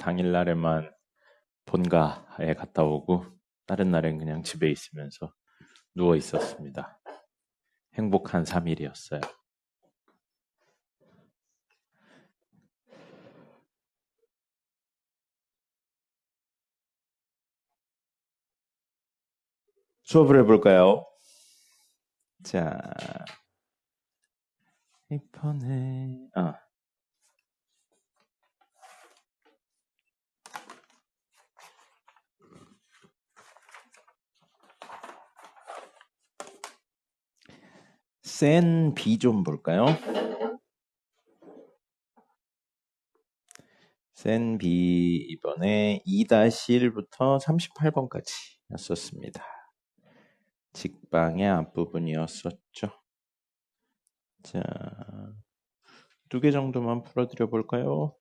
당일날에만 본가에 갔다 오고 다른 날엔 그냥 집에 있으면서 누워 있었습니다. 행복한 3일이었어요. 수업을 해볼까요? 자, 이번에 센 B 좀 볼까요? 센 B 이번에 2-1부터 38번까지 였었습니다. 직방의 앞부분이었었죠. 자, 2개 정도만 풀어드려 볼까요?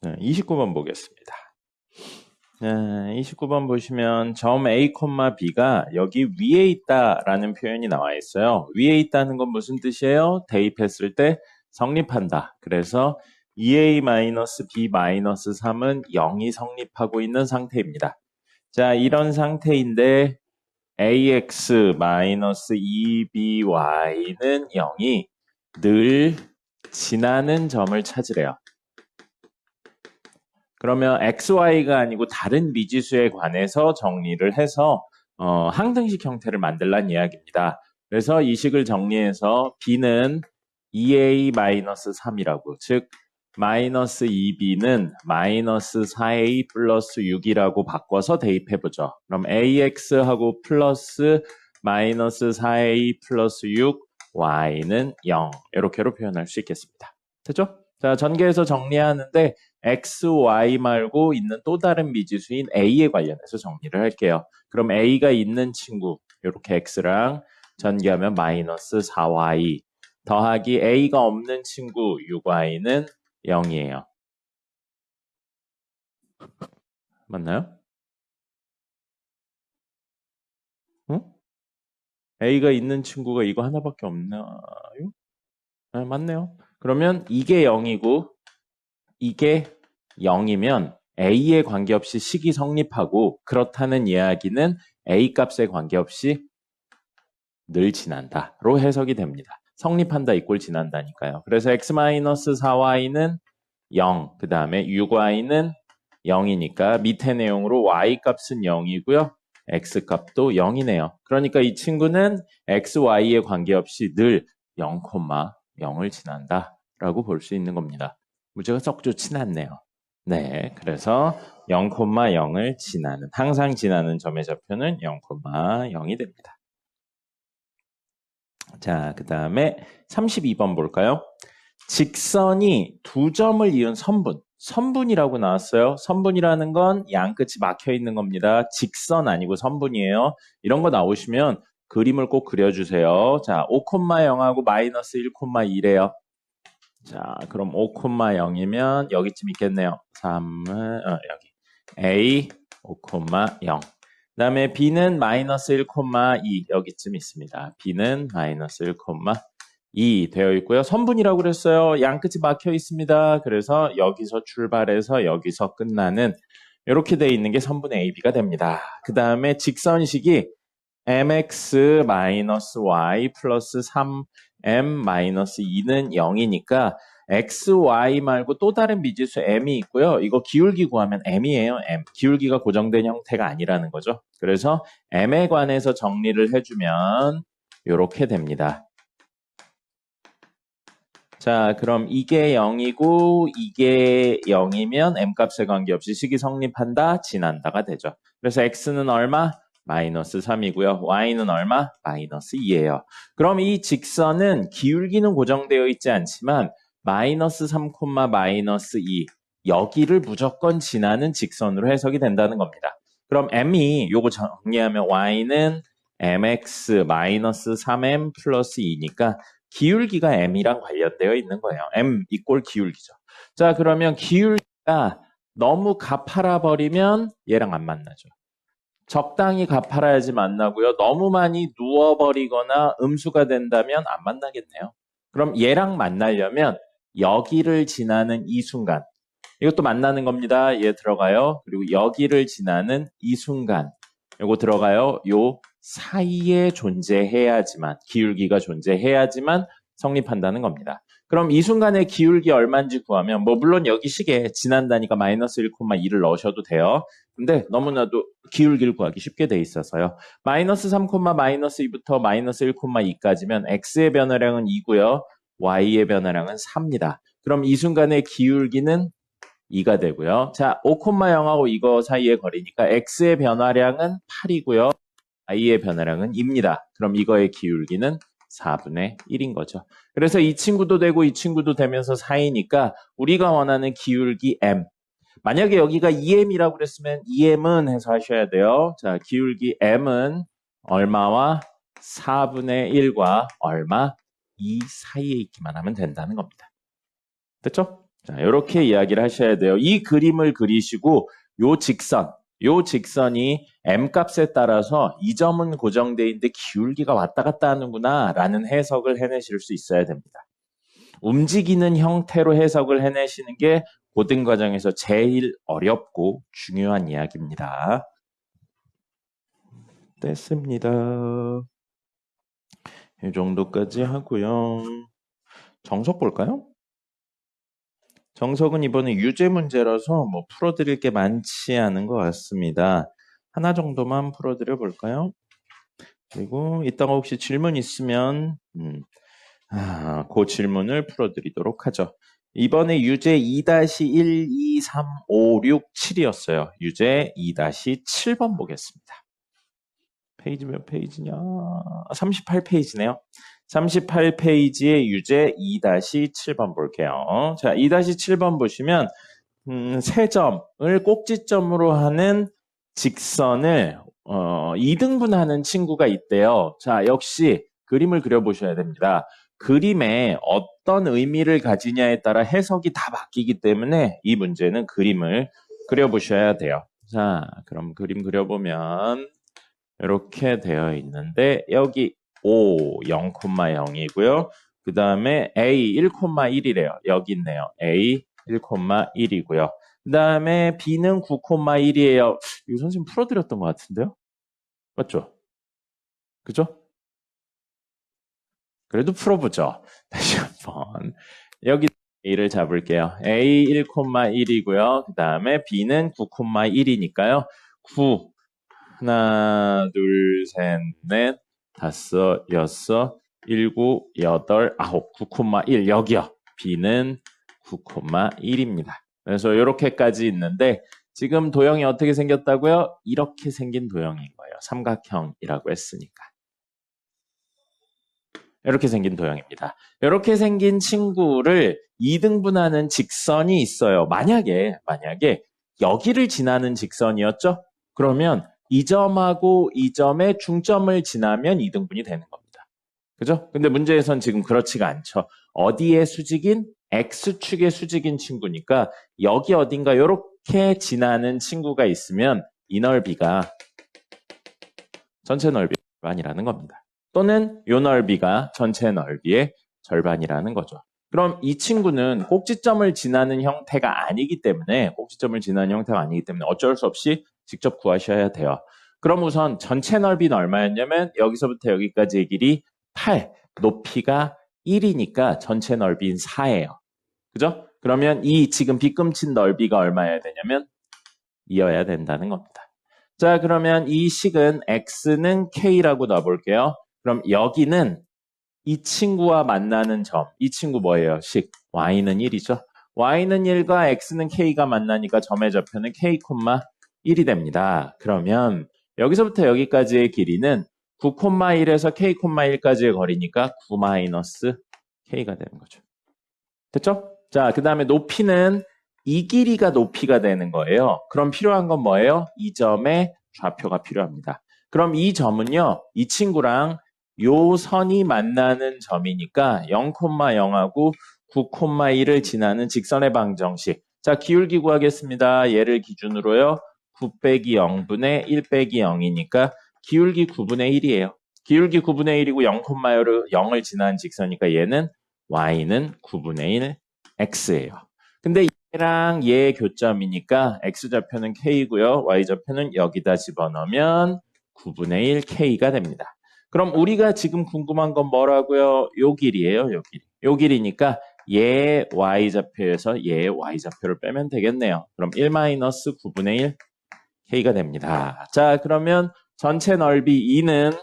네, 29번 보겠습니다. 29번 보시면 점 A, B가 여기 위에 있다라는 표현이 나와 있어요. 위에 있다는 건 무슨 뜻이에요? 대입했을 때 성립한다. 그래서 2A-B-3은 0이 성립하고 있는 상태입니다. 자, 이런 상태인데 AX-2BY는 0이 늘 지나는 점을 찾으래요. 그러면 XY가 아니고 다른 미지수에 관해서 정리를 해서 항등식 형태를 만들란 이야기입니다. 그래서 이 식을 정리해서 B는 2A-3이라고, 즉 마이너스 2B는 마이너스 4A 플러스 6이라고 바꿔서 대입해보죠. 그럼 AX하고 플러스 마이너스 4A 플러스 6, Y는 0 이렇게로 표현할 수 있겠습니다. 됐죠? 자, 전개해서 정리하는데 X, Y 말고 있는 또 다른 미지수인 A에 관련해서 정리를 할게요. 그럼 A가 있는 친구, 이렇게 X랑 전개하면 마이너스 4Y 더하기 A가 없는 친구 6Y는 0이에요. 맞나요? 응? A가 있는 친구가 이거 하나밖에 없나요? 네, 맞네요. 그러면 이게 0이고 이게 0이면 A에 관계없이 식이 성립하고 그렇다는 이야기는 A 값에 관계없이 늘 지난다로 해석이 됩니다. 성립한다 이꼴 지난다니까요. 그래서 X-4Y는 0, 그 다음에 6Y는 0이니까 밑에 내용으로 Y 값은 0이고요. X 값도 0이네요. 그러니까 이 친구는 X, Y에 관계없이 늘 0,0을 지난다 라고 볼 수 있는 겁니다. 문제가 썩 좋진 않네요. 네, 그래서 0,0을 지나는, 항상 지나는 점의 좌표는 0,0이 됩니다. 자, 그 다음에 32번 볼까요? 직선이 두 점을 이은 선분. 선분이라고 나왔어요. 선분이라는 건 양끝이 막혀 있는 겁니다. 직선 아니고 선분이에요. 이런 거 나오시면 그림을 꼭 그려주세요. 자, 5,0하고 마이너스 1,2래요. 자, 그럼 5,0이면 여기쯤 있겠네요. 3은 여기 A 5,0. 그 다음에 B는 마이너스 1,2 여기쯤 있습니다. B는 마이너스 1,2 되어 있고요. 선분이라고 그랬어요. 양끝이 막혀 있습니다. 그래서 여기서 출발해서 여기서 끝나는 이렇게 되어 있는 게 선분 AB가 됩니다. 그 다음에 직선식이 mx-y 플러스 3m-2는 0이니까 x, y 말고 또 다른 미지수 m이 있고요. 이거 기울기 구하면 m이에요. m. 기울기가 고정된 형태가 아니라는 거죠. 그래서 m에 관해서 정리를 해주면 이렇게 됩니다. 자, 그럼 이게 0이고 이게 0이면 m값에 관계없이 식이 성립한다, 지난다가 되죠. 그래서 x는 얼마? 마이너스 3이고요. y는 얼마? 마이너스 2예요. 그럼 이 직선은 기울기는 고정되어 있지 않지만 마이너스 3, 마이너스 2 여기를 무조건 지나는 직선으로 해석이 된다는 겁니다. 그럼 m이 요거 정리하면 y는 mx 마이너스 3m 플러스 2니까 기울기가 m이랑 관련되어 있는 거예요. m 이꼴 기울기죠. 자, 그러면 기울기가 너무 가파라 버리면 얘랑 안 만나죠. 적당히 가파라야지 만나고요. 너무 많이 누워버리거나 음수가 된다면 안 만나겠네요. 그럼 얘랑 만나려면 여기를 지나는 이 순간, 이것도 만나는 겁니다. 얘 들어가요. 그리고 여기를 지나는 이 순간, 이거 들어가요. 요 사이에 존재해야지만, 기울기가 존재해야지만 성립한다는 겁니다. 그럼 이 순간의 기울기 얼마인지 구하면, 뭐 물론 여기 식에 지난다니까 마이너스 1,2를 넣으셔도 돼요. 근데 너무나도 기울기를 구하기 쉽게 돼 있어서요. 마이너스 3, 마이너스 2부터 마이너스 1,2까지면 x의 변화량은 2고요. y의 변화량은 4입니다. 그럼 이 순간의 기울기는 2가 되고요. 자, 5,0하고 이거 사이의 거리니까 x의 변화량은 8이고요. y의 변화량은 2입니다. 그럼 이거의 기울기는 4분의 1인 거죠. 그래서 이 친구도 되고 이 친구도 되면서 4이니까 우리가 원하는 기울기 m. 만약에 여기가 2m이라고 그랬으면 2m은 해서 하셔야 돼요. 자, 기울기 m은 얼마와 4분의 1과 얼마? 이 사이에 있기만 하면 된다는 겁니다. 됐죠? 자, 이렇게 이야기를 하셔야 돼요. 이 그림을 그리시고 요 직선이 m 값에 따라서 이 점은 고정돼 있는데 기울기가 왔다 갔다 하는구나 라는 해석을 해내실 수 있어야 됩니다. 움직이는 형태로 해석을 해내시는 게 고등 과정에서 제일 어렵고 중요한 이야기입니다. 됐습니다. 이 정도까지 하고요. 정석 볼까요? 정석은 이번에 유제 문제라서 뭐 풀어드릴 게 많지 않은 것 같습니다. 하나 정도만 풀어드려 볼까요? 그리고 이따가 혹시 질문 있으면 그 질문을 풀어드리도록 하죠. 이번에 유제 2-1, 2, 3, 5, 6, 7이었어요. 유제 2-7번 보겠습니다. 페이지 몇 페이지냐? 38페이지네요. 38페이지의 유제 2-7번 볼게요. 자, 2-7번 보시면 세 점을 꼭지점으로 하는 직선을 2등분하는 친구가 있대요. 자, 역시 그림을 그려보셔야 됩니다. 그림에 어떤 의미를 가지냐에 따라 해석이 다 바뀌기 때문에 이 문제는 그림을 그려보셔야 돼요. 자, 그럼 그림 그려보면 이렇게 되어 있는데 여기 O 0,0이고요. 그 다음에 A 1,1이래요. 여기 있네요. A 1,1이고요. 그 다음에 B는 9,1이에요. 이거 선생님 풀어드렸던 것 같은데요? 맞죠? 그죠? 그래도 풀어보죠. 다시 한번. 여기 A를 잡을게요. A 1,1이고요. 그 다음에 B는 9,1이니까요. 9 하나, 둘, 셋, 넷, 다섯, 여섯, 일곱, 여덟, 아홉, 9,1 여기요. B는 9,1입니다. 그래서 이렇게까지 있는데 지금 도형이 어떻게 생겼다고요? 이렇게 생긴 도형인 거예요. 삼각형이라고 했으니까. 이렇게 생긴 도형입니다. 이렇게 생긴 친구를 2등분하는 직선이 있어요. 만약에 여기를 지나는 직선이었죠? 그러면 이 점하고 이 점의 중점을 지나면 2등분이 되는 겁니다. 그죠? 근데 문제에선 지금 그렇지가 않죠. 어디에 수직인? X축의 수직인 친구니까 여기 어딘가 이렇게 지나는 친구가 있으면 이 넓이가 전체 넓이의 절반이라는 겁니다. 또는 이 넓이가 전체 넓이의 절반이라는 거죠. 그럼 이 친구는 꼭지점을 지나는 형태가 아니기 때문에 어쩔 수 없이 직접 구하셔야 돼요. 그럼 우선 전체 넓이는 얼마였냐면 여기서부터 여기까지의 길이 8, 높이가 1이니까 전체 넓이인 4예요. 그죠? 그러면 이 지금 빗금친 넓이가 얼마여야 되냐면 2여야 된다는 겁니다. 자, 그러면 이 식은 x는 k라고 넣어볼게요. 그럼 여기는 이 친구와 만나는 점, 이 친구 뭐예요? 식 y는 1이죠. y는 1과 x는 k가 만나니까 점의 좌표는 k, 1이 됩니다. 그러면 여기서부터 여기까지의 길이는 9,1에서 k, 1까지의 거리니까 9-k가 되는 거죠. 됐죠? 자, 그 다음에 높이는 이 길이가 높이가 되는 거예요. 그럼 필요한 건 뭐예요? 이 점의 좌표가 필요합니다. 그럼 이 점은요, 이 친구랑 요 선이 만나는 점이니까 0,0하고 9,1을 지나는 직선의 방정식. 자, 기울기 구하겠습니다. 얘를 기준으로요. 9 빼기 0분의 1 빼기 0이니까 기울기 9분의 1이에요. 기울기 9분의 1이고 0,0을 지나는 직선이니까 얘는 y는 9분의 1 x예요. 근데 얘랑 얘의 교점이니까 x좌표는 k고요. y좌표는 여기다 집어넣으면 9분의 1 k가 됩니다. 그럼 우리가 지금 궁금한 건 뭐라고요? 요 길이에요. 요 길이. 요 길이니까 얘 y좌표에서 얘 y좌표를 빼면 되겠네요. 그럼 1-9분의 1 k가 됩니다. 자, 그러면 전체 넓이 2는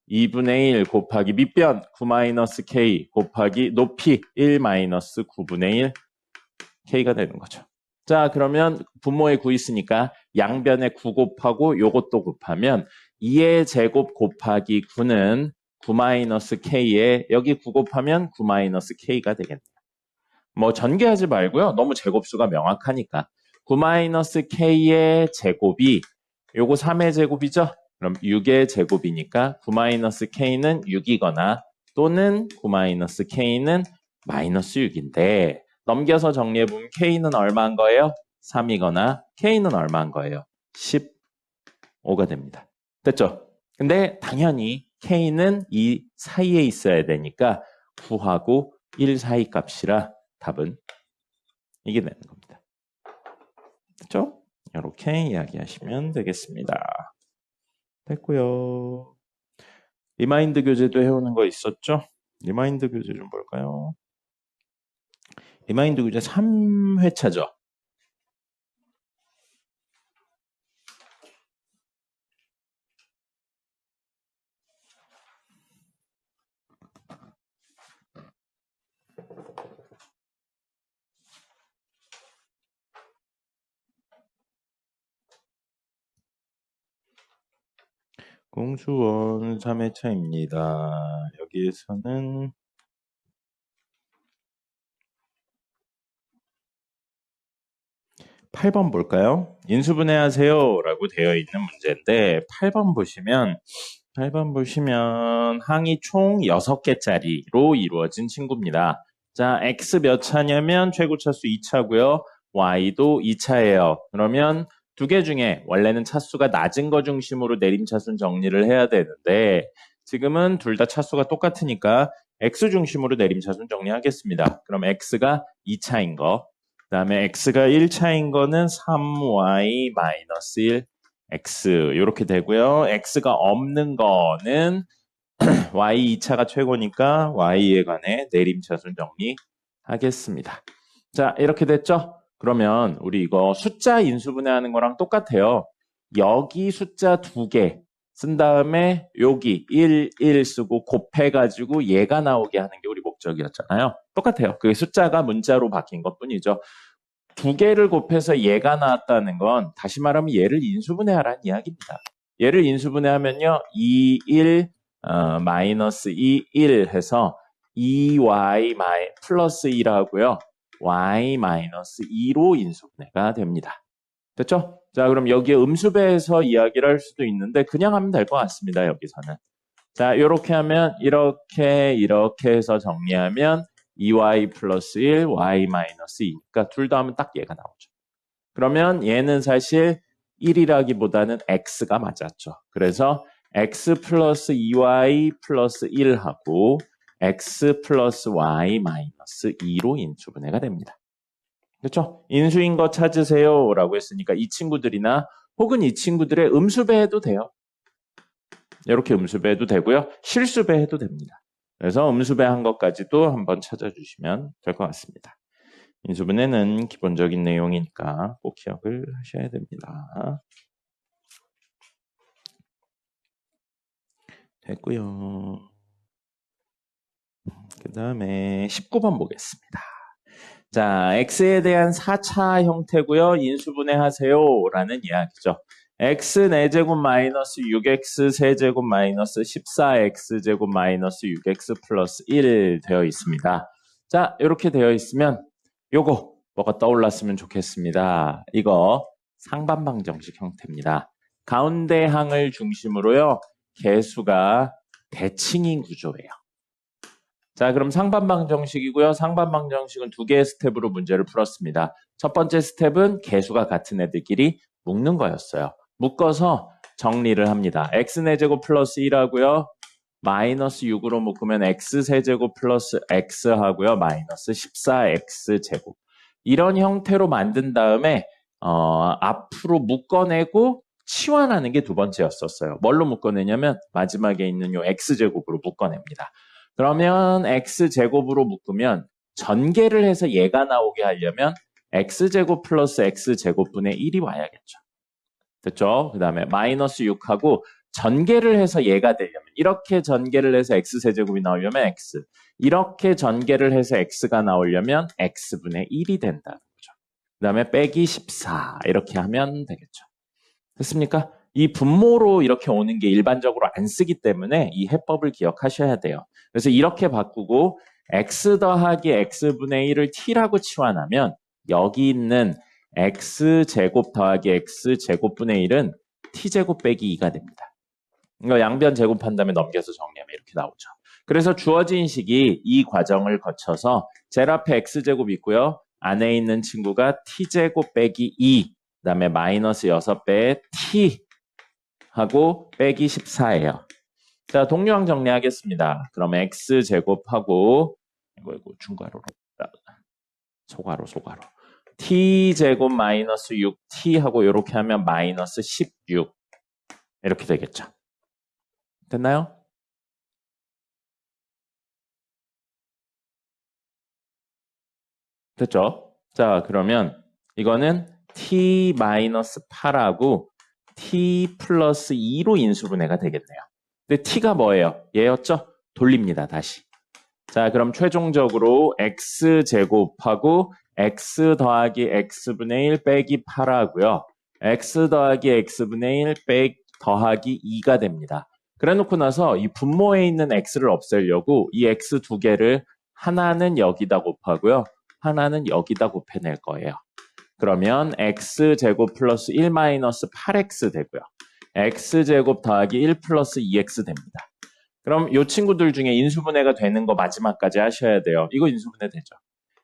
2분의 1 곱하기 밑변 9-k 곱하기 높이 1-9분의 1 k가 되는 거죠. 자, 그러면 분모에 9 있으니까 양변에 9 곱하고 요것도 곱하면 2의 제곱 곱하기 9는 9-k에 여기 9 곱하면 9-k가 되겠네요. 뭐 전개하지 말고요. 너무 제곱수가 명확하니까. 9-k의 제곱이 요거 3의 제곱이죠? 그럼 6의 제곱이니까 9-k는 6이거나 또는 9-k는 -6인데 넘겨서 정리해보면 k는 얼마인 거예요? 3이거나 k는 얼마인 거예요? 15가 됩니다. 됐죠? 근데 당연히 k는 이 사이에 있어야 되니까 9하고 1 사이 값이라 답은 이게 되는 겁니다. 됐죠? 이렇게 이야기하시면 되겠습니다. 됐고요. 리마인드 교재도 해오는 거 있었죠? 리마인드 교재 좀 볼까요? 리마인드 교재 3회차죠? 공수원 3회차입니다. 여기에서는 8번 볼까요? 인수분해하세요 라고 되어 있는 문제인데 8번 보시면 항이 총 6개짜리로 이루어진 친구입니다. 자, x 몇 차냐면 최고차수 2차고요. y도 2차예요. 그러면 두 개 중에 원래는 차수가 낮은 거 중심으로 내림차순 정리를 해야 되는데 지금은 둘 다 차수가 똑같으니까 x 중심으로 내림차순 정리하겠습니다. 그럼 x가 2차인 거, 그 다음에 x가 1차인 거는 3y-1 x 이렇게 되고요. x가 없는 거는 y 2차가 최고니까 y에 관해 내림차순 정리하겠습니다. 자, 이렇게 됐죠? 그러면 우리 이거 숫자 인수분해하는 거랑 똑같아요. 여기 숫자 2개 쓴 다음에 여기 1, 1 쓰고 곱해가지고 얘가 나오게 하는 게 우리 목적이었잖아요. 똑같아요. 그게 숫자가 문자로 바뀐 것뿐이죠. 2개를 곱해서 얘가 나왔다는 건 다시 말하면 얘를 인수분해하라는 이야기입니다. 얘를 인수분해하면요. 2, 1, 마이너스 2, 1 해서 2y 플러스 1하고요. y 마이너스 2로 인수분해가 됩니다. 됐죠? 자, 그럼 여기에 음수배해서 이야기를 할 수도 있는데 그냥 하면 될 것 같습니다. 여기서는. 자, 이렇게 하면 이렇게 해서 정리하면 2y 플러스 1, y 마이너스 2니까 둘 다 하면 딱 얘가 나오죠. 그러면 얘는 사실 1이라기보다는 x가 맞았죠. 그래서 x 플러스 2y 플러스 1하고 x 플러스 y 마이너스 2로 인수분해가 됩니다. 그렇죠? 인수인 거 찾으세요 라고 했으니까 이 친구들이나 혹은 이 친구들의 음수배해도 돼요. 이렇게 음수배해도 되고요. 실수배해도 됩니다. 그래서 음수배한 것까지도 한번 찾아주시면 될 것 같습니다. 인수분해는 기본적인 내용이니까 꼭 기억을 하셔야 됩니다. 됐고요. 그 다음에 19번 보겠습니다. 자, x에 대한 4차 형태고요. 인수분해하세요 라는 이야기죠. x 4제곱 마이너스 6x 세제곱 마이너스 14x제곱 마이너스 6x 플러스 1 되어 있습니다. 자, 이렇게 되어 있으면 요거 뭐가 떠올랐으면 좋겠습니다. 이거 상반방정식 형태입니다. 가운데 항을 중심으로요. 개수가 대칭인 구조예요. 자, 그럼 상반방정식이고요. 상반방정식은 2개의 스텝으로 문제를 풀었습니다. 첫 번째 스텝은 개수가 같은 애들끼리 묶는 거였어요. 묶어서 정리를 합니다. x 4제곱 플러스 1하고요. 마이너스 6으로 묶으면 x세제곱 플러스 x 하고요. 마이너스 14x제곱. 이런 형태로 만든 다음에 앞으로 묶어내고 치환하는 게 두 번째였었어요. 뭘로 묶어내냐면 마지막에 있는 요 x제곱으로 묶어냅니다. 그러면 x제곱으로 묶으면 전개를 해서 얘가 나오게 하려면 x제곱 플러스 x제곱분의 1이 와야겠죠. 됐죠? 그 다음에 마이너스 6하고 전개를 해서 얘가 되려면 이렇게 전개를 해서 x세제곱이 나오려면 x, 이렇게 전개를 해서 x가 나오려면 x분의 1이 된다는 거죠. 그 다음에 빼기 14 이렇게 하면 되겠죠. 됐습니까? 이 분모로 이렇게 오는 게 일반적으로 안 쓰기 때문에 이 해법을 기억하셔야 돼요. 그래서 이렇게 바꾸고 x 더하기 x분의 1을 t라고 치환하면 여기 있는 x제곱 더하기 x제곱분의 1은 t제곱 빼기 2가 됩니다. 이거 양변 제곱한 다음에 넘겨서 정리하면 이렇게 나오죠. 그래서 주어진 식이 이 과정을 거쳐서 제 앞에 x제곱 있고요. 안에 있는 친구가 t제곱 빼기 2, 그 다음에 마이너스 6배 t 하고 빼기 14예요. 자, 동류항 정리하겠습니다. 그럼 x제곱하고 이거 중괄호로 소괄호 t제곱 마이너스 6t 하고 이렇게 하면 마이너스 16 이렇게 되겠죠. 됐나요? 됐죠? 자, 그러면 이거는 t-8하고 t 플러스 2로 인수분해가 되겠네요. 근데 t가 뭐예요? 얘였죠? 돌립니다, 다시. 자, 그럼 최종적으로 x제곱하고 x 더하기 x분의 1 빼기 8하고요. x 더하기 x분의 1 더하기 2가 됩니다. 그래 놓고 나서 이 분모에 있는 x를 없애려고 이 x 두 개를 하나는 여기다 곱하고요. 하나는 여기다 곱해낼 거예요. 그러면 x제곱 플러스 1 마이너스 8x 되고요. x제곱 더하기 1 플러스 2x 됩니다. 그럼 이 친구들 중에 인수분해가 되는 거 마지막까지 하셔야 돼요. 이거 인수분해 되죠.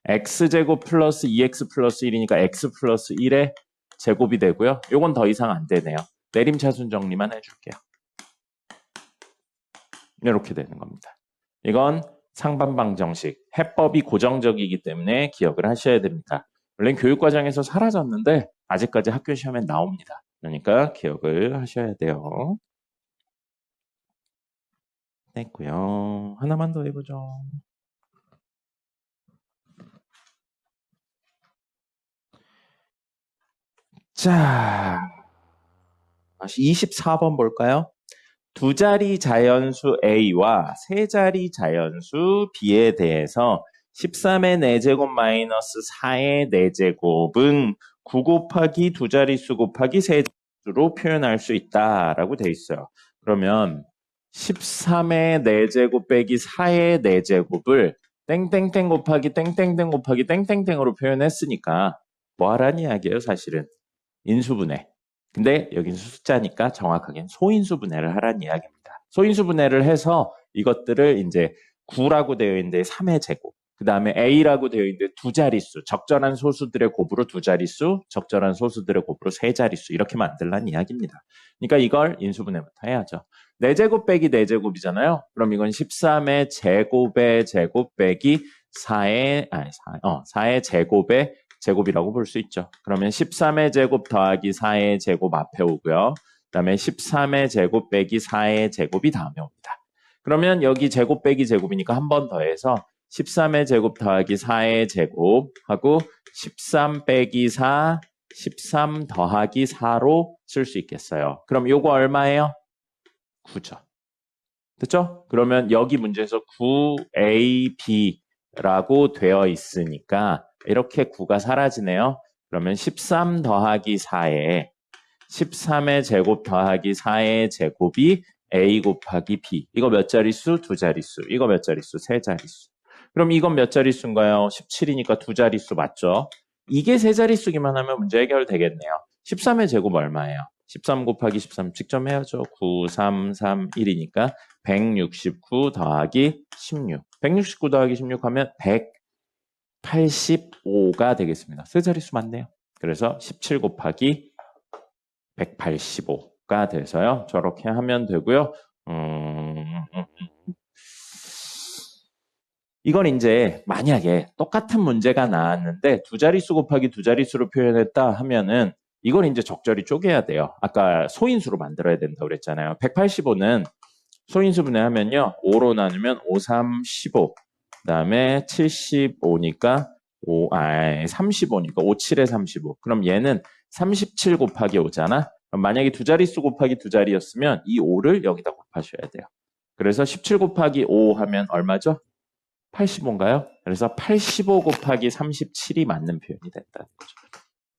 x제곱 플러스 2x 플러스 1이니까 x 플러스 1의 제곱이 되고요. 이건 더 이상 안 되네요. 내림차순 정리만 해줄게요. 이렇게 되는 겁니다. 이건 상반방 정식, 해법이 고정적이기 때문에 기억을 하셔야 됩니다. 원래 교육과정에서 사라졌는데 아직까지 학교 시험에 나옵니다. 그러니까 기억을 하셔야 돼요. 됐고요. 하나만 더 해보죠. 자, 24번 볼까요? 두 자리 자연수 A와 세 자리 자연수 B에 대해서 13의 4제곱 마이너스 4의 4제곱은 9 곱하기 두 자릿수 곱하기 세 자릿수로 표현할 수 있다라고 돼 있어요. 그러면 13의 4제곱 빼기 4의 4제곱을 땡땡땡 곱하기 땡땡땡 곱하기 땡땡땡으로 표현했으니까 뭐 하라는 이야기예요, 사실은. 인수분해. 근데 여긴 숫자니까 정확하게는 소인수분해를 하라는 이야기입니다. 소인수분해를 해서 이것들을 이제 9라고 되어 있는데 3의 제곱, 그 다음에 A라고 되어 있는데 두 자릿수, 적절한 소수들의 곱으로 두 자릿수, 적절한 소수들의 곱으로 세 자릿수 이렇게 만들라는 이야기입니다. 그러니까 이걸 인수분해부터 해야죠. 4제곱 빼기 4제곱이잖아요. 그럼 이건 13의 제곱의 제곱 빼기 4의 제곱의 제곱이라고 볼 수 있죠. 그러면 13의 제곱 더하기 4의 제곱 앞에 오고요. 그 다음에 13의 제곱 빼기 4의 제곱이 다음에 옵니다. 그러면 여기 제곱 빼기 제곱이니까 한 번 더해서 13의 제곱 더하기 4의 제곱하고 13 빼기 4, 13 더하기 4로 쓸 수 있겠어요. 그럼 요거 얼마예요? 9죠. 됐죠? 그러면 여기 문제에서 9AB라고 되어 있으니까 이렇게 9가 사라지네요. 그러면 13 더하기 4에 13의 제곱 더하기 4의 제곱이 A 곱하기 B. 이거 몇 자릿수? 두 자릿수. 이거 몇 자릿수? 세 자릿수. 그럼 이건 몇 자릿수인가요? 17이니까 두 자릿수 맞죠? 이게 세 자릿수기만 하면 문제 해결되겠네요. 13의 제곱 얼마예요? 13 곱하기 13 직접 해야죠. 9, 3, 3, 1이니까 169 더하기 16. 169 더하기 16 하면 185가 되겠습니다. 세 자릿수 맞네요. 그래서 17 곱하기 185가 돼서요. 저렇게 하면 되고요. 이건 이제 만약에 똑같은 문제가 나왔는데 두 자릿수 곱하기 두 자릿수로 표현했다 하면은 이걸 이제 적절히 쪼개야 돼요. 아까 소인수로 만들어야 된다고 그랬잖아요. 185는 소인수 분해하면요. 5로 나누면 5, 3, 15. 그 다음에 75니까 35니까 5, 7에 35. 그럼 얘는 37 곱하기 5잖아. 그럼 만약에 두 자릿수 곱하기 두 자리였으면 이 5를 여기다 곱하셔야 돼요. 그래서 17 곱하기 5 하면 얼마죠? 85인가요? 그래서 85 곱하기 37이 맞는 표현이 된다는 거죠.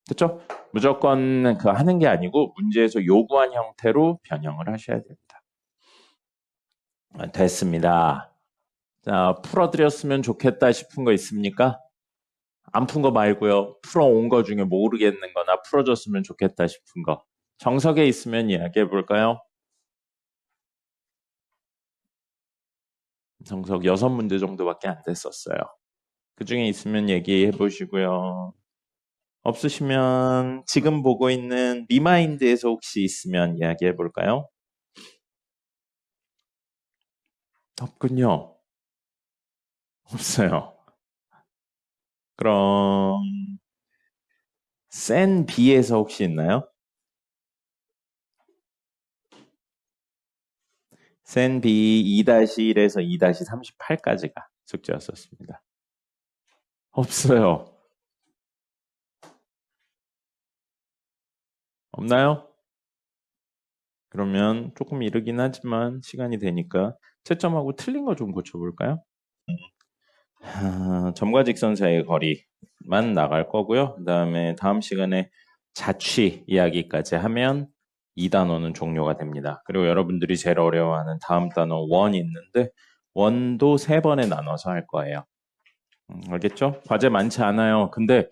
됐죠? 무조건 그 하는 게 아니고 문제에서 요구한 형태로 변형을 하셔야 됩니다. 됐습니다. 자, 풀어드렸으면 좋겠다 싶은 거 있습니까? 안 푼 거 말고요. 풀어온 거 중에 모르겠는 거나 풀어줬으면 좋겠다 싶은 거. 정석에 있으면 이야기해 볼까요? 정석 6문제 정도밖에 안 됐었어요. 그 중에 있으면 얘기해 보시고요. 없으시면 지금 보고 있는 리마인드에서 혹시 있으면 이야기해 볼까요? 없군요. 없어요. 그럼 센 B에서 혹시 있나요? 센 B 2-1에서 2-38까지가 숙제였었습니다. 없어요. 없나요? 그러면 조금 이르긴 하지만 시간이 되니까 채점하고 틀린 거 좀 고쳐볼까요? 점과 직선 사이의 거리만 나갈 거고요. 그 다음에 다음 시간에 자취 이야기까지 하면 이 단어는 종료가 됩니다. 그리고 여러분들이 제일 어려워하는 다음 단어 원 있는데 원도 3번에 나눠서 할 거예요. 알겠죠? 과제 많지 않아요. 근데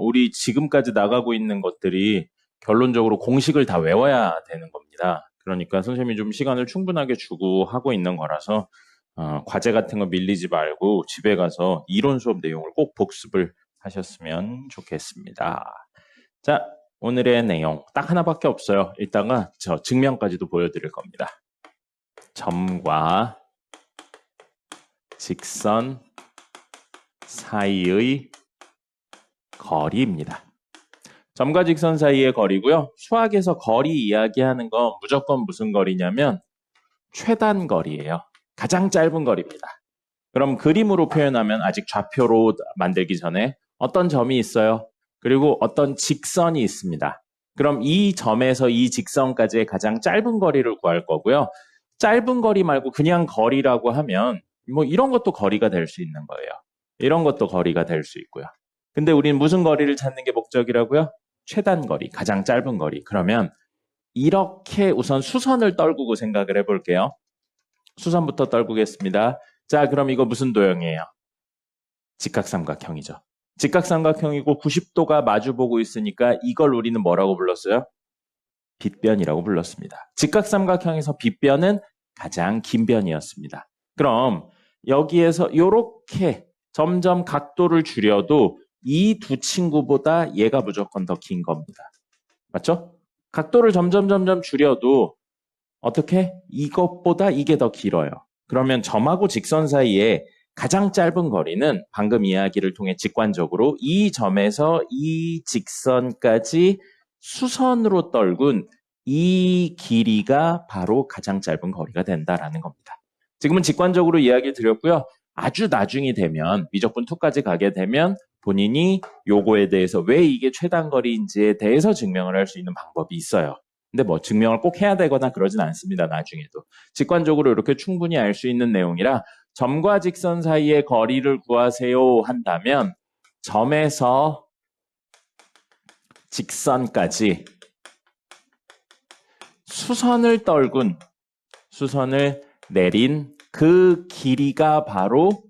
우리 지금까지 나가고 있는 것들이 결론적으로 공식을 다 외워야 되는 겁니다. 그러니까 선생님이 좀 시간을 충분하게 주고 하고 있는 거라서 과제 같은 거 밀리지 말고 집에 가서 이론 수업 내용을 꼭 복습을 하셨으면 좋겠습니다. 자, 오늘의 내용 딱 하나밖에 없어요. 이따가 저 증명까지도 보여드릴 겁니다. 점과 직선 사이의 거리입니다. 점과 직선 사이의 거리고요. 수학에서 거리 이야기하는 건 무조건 무슨 거리냐면 최단 거리예요. 가장 짧은 거리입니다. 그럼 그림으로 표현하면 아직 좌표로 만들기 전에 어떤 점이 있어요. 그리고 어떤 직선이 있습니다. 그럼 이 점에서 이 직선까지의 가장 짧은 거리를 구할 거고요. 짧은 거리 말고 그냥 거리라고 하면 뭐 이런 것도 거리가 될 수 있는 거예요. 이런 것도 거리가 될 수 있고요. 근데 우리는 무슨 거리를 찾는 게 목적이라고요? 최단 거리, 가장 짧은 거리. 그러면 이렇게 우선 수선을 떨구고 생각을 해볼게요. 수선부터 떨구겠습니다. 자, 그럼 이거 무슨 도형이에요? 직각삼각형이죠. 직각삼각형이고 90도가 마주보고 있으니까 이걸 우리는 뭐라고 불렀어요? 빗변이라고 불렀습니다. 직각삼각형에서 빗변은 가장 긴 변이었습니다. 그럼 여기에서 이렇게 점점 각도를 줄여도 이 두 친구보다 얘가 무조건 더 긴 겁니다. 맞죠? 각도를 점점 줄여도 어떻게? 이것보다 이게 더 길어요. 그러면 점하고 직선 사이에 가장 짧은 거리는 방금 이야기를 통해 직관적으로 이 점에서 이 직선까지 수선으로 떨군 이 길이가 바로 가장 짧은 거리가 된다라는 겁니다. 지금은 직관적으로 이야기 드렸고요. 아주 나중이 되면 미적분 2까지 가게 되면 본인이 요거에 대해서 왜 이게 최단 거리인지에 대해서 증명을 할 수 있는 방법이 있어요. 근데 뭐 증명을 꼭 해야 되거나 그러진 않습니다. 나중에도. 직관적으로 이렇게 충분히 알 수 있는 내용이라 점과 직선 사이의 거리를 구하세요 한다면 점에서 직선까지 수선을 떨군, 수선을 내린 그 길이가 바로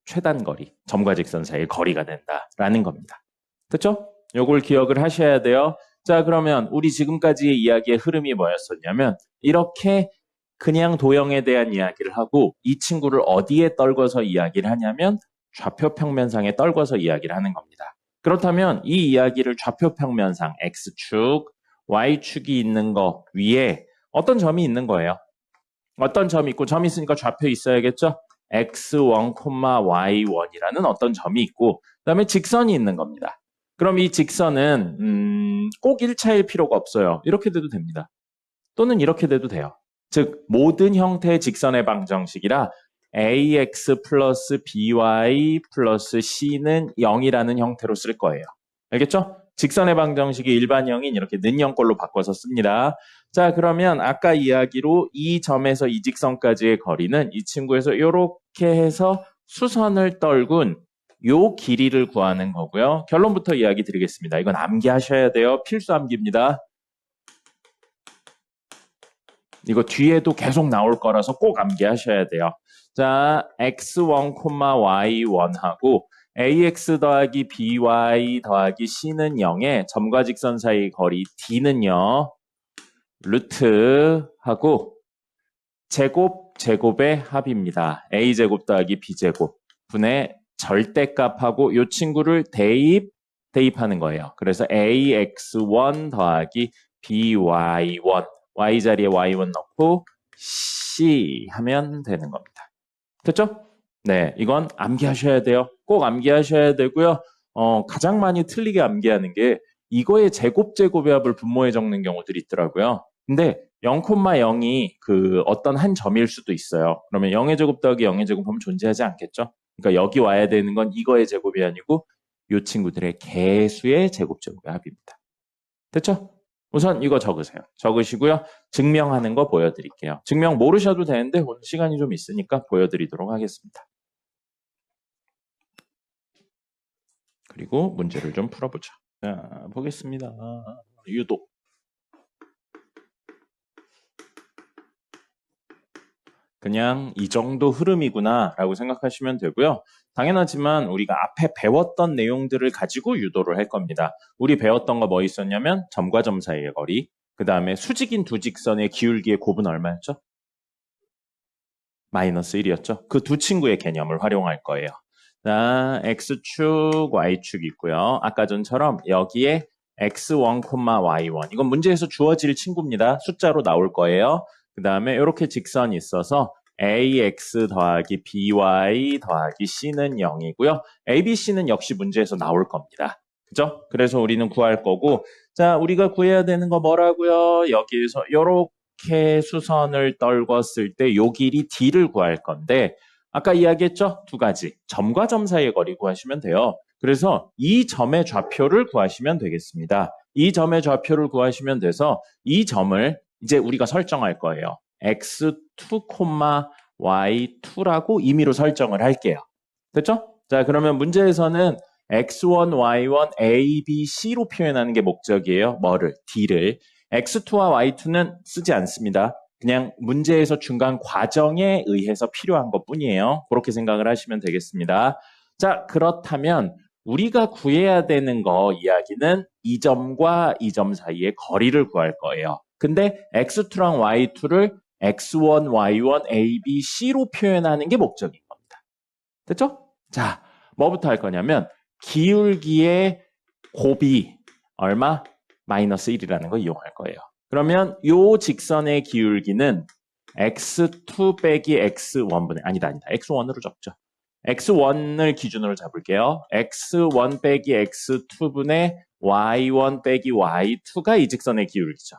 최단 거리, 점과 직선 사이의 거리가 된다라는 겁니다. 그렇죠? 요걸 기억을 하셔야 돼요. 자, 그러면 우리 지금까지의 이야기의 흐름이 뭐였었냐면 이렇게 그냥 도형에 대한 이야기를 하고 이 친구를 어디에 떨궈서 이야기를 하냐면 좌표 평면상에 떨궈서 이야기를 하는 겁니다. 그렇다면 이 이야기를 좌표 평면상 X축, Y축이 있는 거 위에 어떤 점이 있는 거예요. 어떤 점이 있고 점이 있으니까 좌표 있어야겠죠? x1, y1이라는 어떤 점이 있고 그 다음에 직선이 있는 겁니다. 그럼 이 직선은 꼭 1차일 필요가 없어요. 이렇게 돼도 됩니다. 또는 이렇게 돼도 돼요. 즉 모든 형태의 직선의 방정식이라 ax 플러스 by 플러스 c는 0이라는 형태로 쓸 거예요. 알겠죠? 직선의 방정식이 일반형인 이렇게 는형꼴로 바꿔서 씁니다. 자, 그러면 아까 이야기로 이 점에서 이 직선까지의 거리는 이 친구에서 이렇게 해서 수선을 떨군 요 길이를 구하는 거고요. 결론부터 이야기 드리겠습니다. 이건 암기하셔야 돼요. 필수 암기입니다. 이거 뒤에도 계속 나올 거라서 꼭 암기하셔야 돼요. 자, x1, y1하고 ax 더하기 by 더하기 c는 0에 점과 직선 사이 거리 d는요. 루트하고 제곱의 합입니다. a제곱 더하기 b제곱 분의 절대값하고 이 친구를 대입하는 거예요. 그래서 ax1 더하기 by1 y 자리에 y1 넣고 c 하면 되는 겁니다. 됐죠? 네, 이건 암기하셔야 돼요. 꼭 암기하셔야 되고요. 가장 많이 틀리게 암기하는 게 이거의 제곱의 합을 분모에 적는 경우들이 있더라고요. 근데 0,0이 그 어떤 한 점일 수도 있어요. 그러면 0의 제곱 더하기 0의 제곱하면 존재하지 않겠죠? 그러니까 여기 와야 되는 건 이거의 제곱이 아니고 이 친구들의 개수의 제곱의 합입니다. 됐죠? 우선 이거 적으세요. 적으시고요. 증명하는 거 보여드릴게요. 증명 모르셔도 되는데 오늘 시간이 좀 있으니까 보여드리도록 하겠습니다. 그리고 문제를 좀 풀어보자. 자, 보겠습니다. 유도. 그냥 이 정도 흐름이구나 라고 생각하시면 되고요. 당연하지만 우리가 앞에 배웠던 내용들을 가지고 유도를 할 겁니다. 우리 배웠던 거 뭐 있었냐면 점과 점 사이의 거리, 그 다음에 수직인 두 직선의 기울기의 곱은 얼마였죠? 마이너스 1이었죠. 그 두 친구의 개념을 활용할 거예요. 자, x축, y축 있고요. 아까 전처럼 여기에 x1, y1 이건 문제에서 주어질 친구입니다. 숫자로 나올 거예요. 그 다음에 이렇게 직선이 있어서 ax 더하기 by 더하기 c는 0이고요. abc는 역시 문제에서 나올 겁니다. 그죠? 그래서 우리는 구할 거고 자, 우리가 구해야 되는 거 뭐라고요? 여기에서 이렇게 수선을 떨궜을 때 요 길이 d를 구할 건데 아까 이야기했죠? 두 가지. 점과 점 사이의 거리 구하시면 돼요. 그래서 이 점의 좌표를 구하시면 되겠습니다. 이 점의 좌표를 구하시면 돼서 이 점을 이제 우리가 설정할 거예요. x2, y2라고 임의로 설정을 할게요. 됐죠? 자, 그러면 문제에서는 x1, y1, a, b, c로 표현하는 게 목적이에요. 뭐를? d를. x2와 y2는 쓰지 않습니다. 그냥 문제에서 중간 과정에 의해서 필요한 것뿐이에요. 그렇게 생각을 하시면 되겠습니다. 자, 그렇다면 우리가 구해야 되는 거 이야기는 이 점과 이 점 사이의 거리를 구할 거예요. 근데 x2랑 y2를 x1, y1, a, b, c로 표현하는 게 목적인 겁니다. 됐죠? 자, 뭐부터 할 거냐면 기울기의 곱이 얼마? 마이너스 1이라는 거 이용할 거예요. 그러면 요 직선의 기울기는 x2 빼기 x1분의 아니다. x1으로 적죠. x1을 기준으로 잡을게요. x1 빼기 x2분의 y1 빼기 y2가 이 직선의 기울기죠.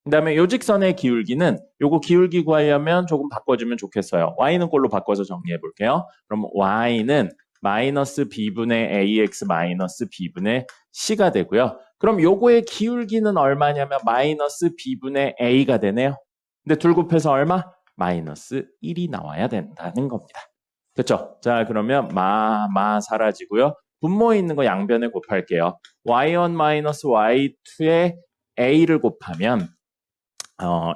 그 다음에 요 직선의 기울기는 요거 기울기 구하려면 조금 바꿔주면 좋겠어요. y는 꼴로 바꿔서 정리해 볼게요. 그럼 y는 마이너스 b분의 ax 마이너스 b분의 c가 되고요. 그럼 요거의 기울기는 얼마냐면 마이너스 b분의 a가 되네요. 근데 둘 곱해서 얼마? 마이너스 1이 나와야 된다는 겁니다. 그렇죠? 자, 그러면 사라지고요. 분모에 있는 거 양변에 곱할게요. y1 마이너스 y2에 a를 곱하면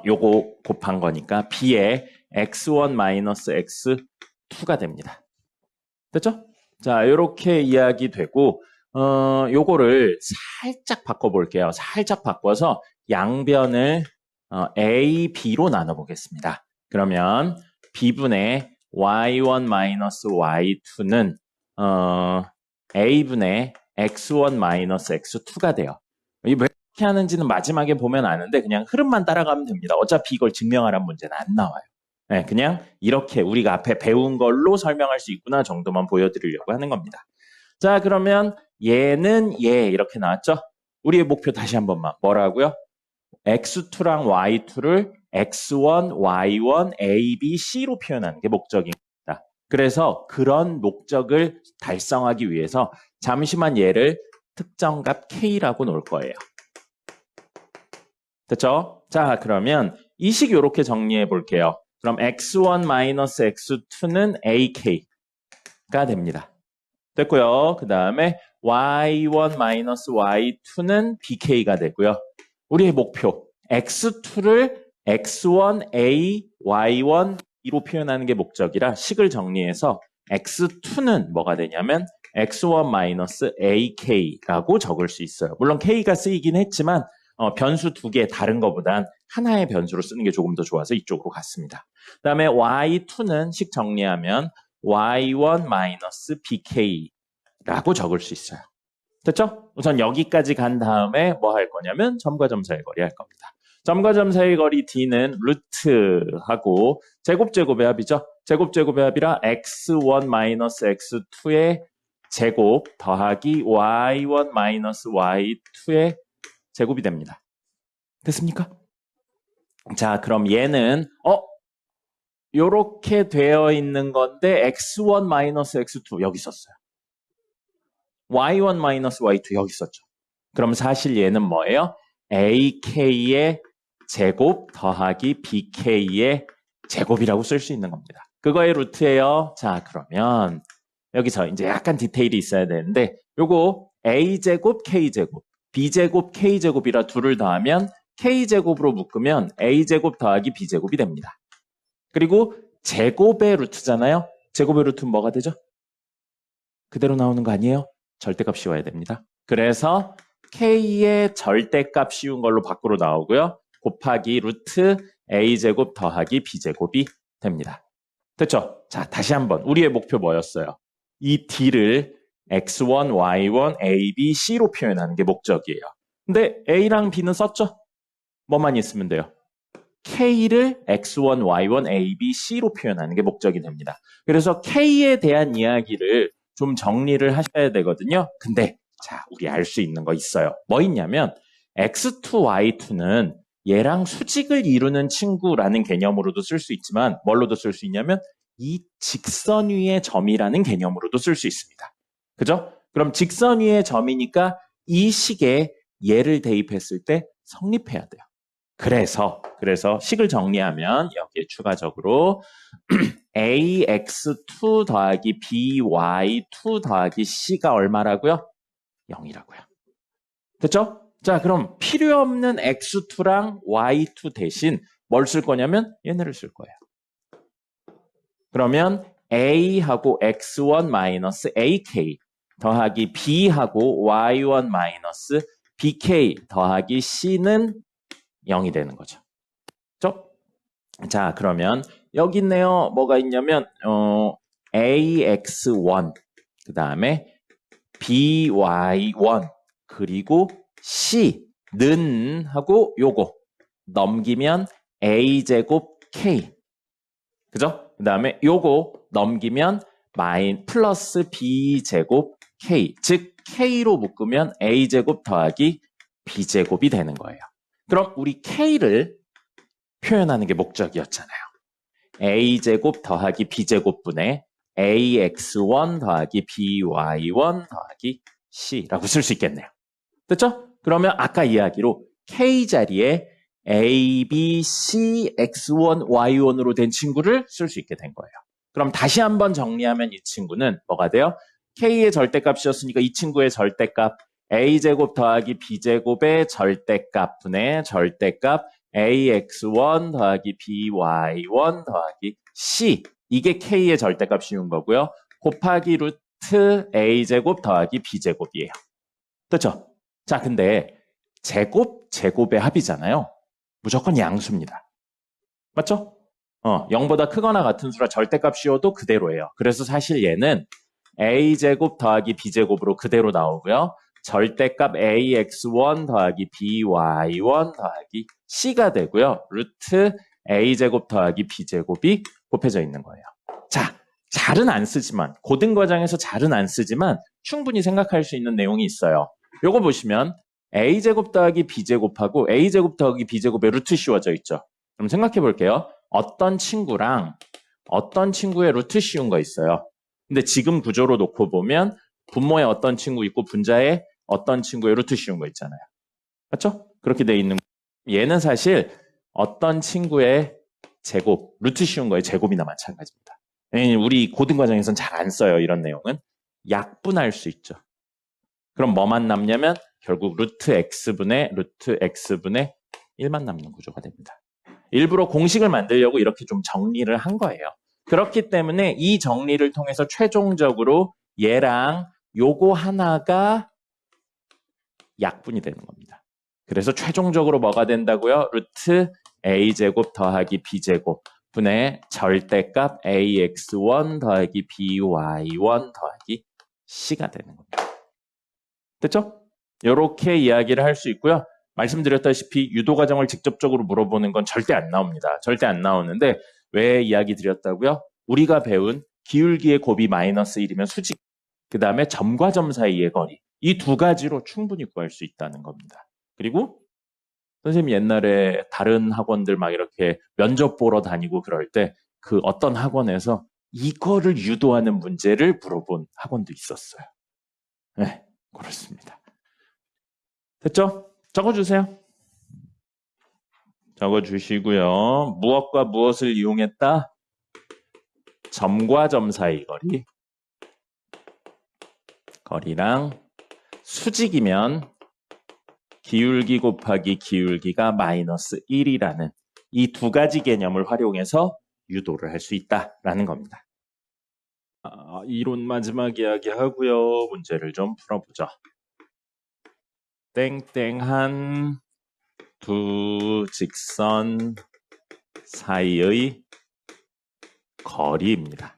요거 곱한 거니까 b에 x1 마이너스 x2가 됩니다. 됐죠? 자, 이렇게 이야기 되고 요거를 살짝 바꿔볼게요. 살짝 바꿔서 양변을 a, b로 나눠보겠습니다. 그러면 b분의 y1 마이너스 y2는 a분의 x1 마이너스 x2가 돼요. 왜 이렇게 하는지는 마지막에 보면 아는데 그냥 흐름만 따라가면 됩니다. 어차피 이걸 증명하라는 문제는 안 나와요. 네, 그냥 이렇게 우리가 앞에 배운 걸로 설명할 수 있구나 정도만 보여드리려고 하는 겁니다. 자, 그러면 얘는 얘 이렇게 나왔죠? 우리의 목표 다시 한 번만. 뭐라고요? x2랑 y2를 x1, y1, a, b, c로 표현하는 게 목적입니다. 그래서 그런 목적을 달성하기 위해서 잠시만 얘를 특정값 k라고 놓을 거예요. 됐죠? 자, 그러면 이 식 이렇게 정리해 볼게요. 그럼 x1-x2는 ak가 됩니다. 됐고요. 그 다음에 y1-y2는 bk가 되고요. 우리의 목표 x2를 x1a, y1b로 표현하는 게 목적이라 식을 정리해서 x2는 뭐가 되냐면 x1-ak라고 적을 수 있어요. 물론 k가 쓰이긴 했지만 변수 두 개 다른 것보단 하나의 변수로 쓰는 게 조금 더 좋아서 이쪽으로 갔습니다. 그 다음에 y2는 식 정리하면 y1-bk라고 적을 수 있어요. 됐죠? 우선 여기까지 간 다음에 뭐 할 거냐면 점과 점 사이의 거리 할 겁니다. 점과 점 사이의 거리 d는 루트하고 제곱제곱의 합이죠. 제곱제곱의 합이라 x1-x2의 제곱 더하기 y1-y2의 제곱이 됩니다. 됐습니까? 자, 그럼 얘는 요렇게 되어 있는 건데 x1-x2 여기 있었어요. y1-y2 여기 있었죠. 그럼 사실 얘는 뭐예요? ak의 제곱 더하기 bk의 제곱이라고 쓸 수 있는 겁니다. 그거의 루트예요. 자, 그러면 여기서 이제 약간 디테일이 있어야 되는데 요거 a제곱 k제곱 b제곱 k제곱이라 둘을 더하면 k제곱으로 묶으면 a제곱 더하기 b제곱이 됩니다. 그리고 제곱의 루트잖아요. 제곱의 루트는 뭐가 되죠? 그대로 나오는 거 아니에요? 절대값 씌워야 됩니다. 그래서 k의 절대값 씌운 걸로 밖으로 나오고요. 곱하기 루트 a제곱 더하기 b제곱이 됩니다. 됐죠? 자, 다시 한번 우리의 목표 뭐였어요? 이 d를 x1, y1, a, b, c로 표현하는 게 목적이에요. 근데 a랑 b는 썼죠? 뭐만 있으면 돼요? k를 x1, y1, a, b, c로 표현하는 게 목적이 됩니다. 그래서 k에 대한 이야기를 좀 정리를 하셔야 되거든요. 근데 자, 우리 알 수 있는 거 있어요. 뭐 있냐면 x2, y2는 얘랑 수직을 이루는 친구라는 개념으로도 쓸 수 있지만 뭘로도 쓸 수 있냐면 이 직선 위의 점이라는 개념으로도 쓸 수 있습니다. 그죠? 그럼 직선 위의 점이니까 이 식에 얘를 대입했을 때 성립해야 돼요. 그래서 식을 정리하면 여기에 추가적으로 ax2 더하기 by2 더하기 c가 얼마라고요? 0이라고요. 됐죠? 자, 그럼 필요 없는 x2랑 y2 대신 뭘 쓸 거냐면 얘네를 쓸 거예요. 그러면 a하고 x1-ak 더하기 b하고 y1-bk 더하기 c는 0이 되는 거죠. 그렇죠? 자, 그러면 여기 있네요. 뭐가 있냐면 ax1 그 다음에 by1 그리고 c는 하고 요거 넘기면 a제곱 k 그죠? 그 다음에 요거 넘기면 플러스 b제곱 k 즉 k로 묶으면 a제곱 더하기 b제곱이 되는 거예요. 그럼 우리 k를 표현하는 게 목적이었잖아요. a제곱 더하기 b제곱분의 ax1 더하기 by1 더하기 c라고 쓸 수 있겠네요. 됐죠? 그러면 아까 이야기로 k 자리에 a, b, c, x1, y1으로 된 친구를 쓸 수 있게 된 거예요. 그럼 다시 한번 정리하면 이 친구는 뭐가 돼요? k의 절대값이었으니까 이 친구의 절대값 a제곱 더하기 b제곱의 절대값 분의 절대값 ax1 더하기 by1 더하기 c 이게 k의 절대값 씌운 거고요. 곱하기 루트 a제곱 더하기 b제곱이에요. 그렇죠? 자, 근데 제곱의 합이잖아요. 무조건 양수입니다. 맞죠? 0보다 크거나 같은 수라 절대값 씌워도 그대로예요. 그래서 사실 얘는 a제곱 더하기 b제곱으로 그대로 나오고요. 절대값 ax1 더하기 by1 더하기 c가 되고요. 루트 a제곱 더하기 b제곱이 곱해져 있는 거예요. 자, 잘은 안 쓰지만, 고등과정에서 잘은 안 쓰지만 충분히 생각할 수 있는 내용이 있어요. 요거 보시면 a제곱 더하기 b제곱하고 a제곱 더하기 b제곱에 루트 씌워져 있죠. 그럼 생각해 볼게요. 어떤 친구랑 어떤 친구의 루트 씌운 거 있어요. 근데 지금 구조로 놓고 보면 분모에 어떤 친구 있고 분자에 어떤 친구의 루트 씌운 거 있잖아요. 맞죠? 그렇게 돼 있는 얘는 사실 어떤 친구의 제곱, 루트 씌운 거의 제곱이나 마찬가지입니다. 우리 고등과정에서는 잘 안 써요. 이런 내용은. 약분할 수 있죠. 그럼 뭐만 남냐면 결국 루트 x분의 1만 남는 구조가 됩니다. 일부러 공식을 만들려고 이렇게 좀 정리를 한 거예요. 그렇기 때문에 이 정리를 통해서 최종적으로 얘랑 요거 하나가 약분이 되는 겁니다. 그래서 최종적으로 뭐가 된다고요? 루트 a제곱 더하기 b제곱 분의 절대값 ax1 더하기 by1 더하기 c가 되는 겁니다. 됐죠? 이렇게 이야기를 할 수 있고요. 말씀드렸다시피 유도과정을 직접적으로 물어보는 건 절대 안 나옵니다. 절대 안 나오는데 왜 이야기 드렸다고요? 우리가 배운 기울기의 곱이 마이너스 1이면 수직, 그 다음에 점과 점 사이의 거리, 이 두 가지로 충분히 구할 수 있다는 겁니다. 그리고 선생님 옛날에 다른 학원들 막 이렇게 면접 보러 다니고 그럴 때 그 어떤 학원에서 이거를 유도하는 문제를 물어본 학원도 있었어요. 네, 그렇습니다. 됐죠? 적어주세요. 적어주시고요. 무엇과 무엇을 이용했다? 점과 점 사이 거리랑 수직이면 기울기 곱하기 기울기가 마이너스 1이라는 이 두 가지 개념을 활용해서 유도를 할 수 있다라는 겁니다. 이론 마지막 이야기하고요. 문제를 좀 풀어보죠. 땡땡한 두 직선 사이의 거리입니다.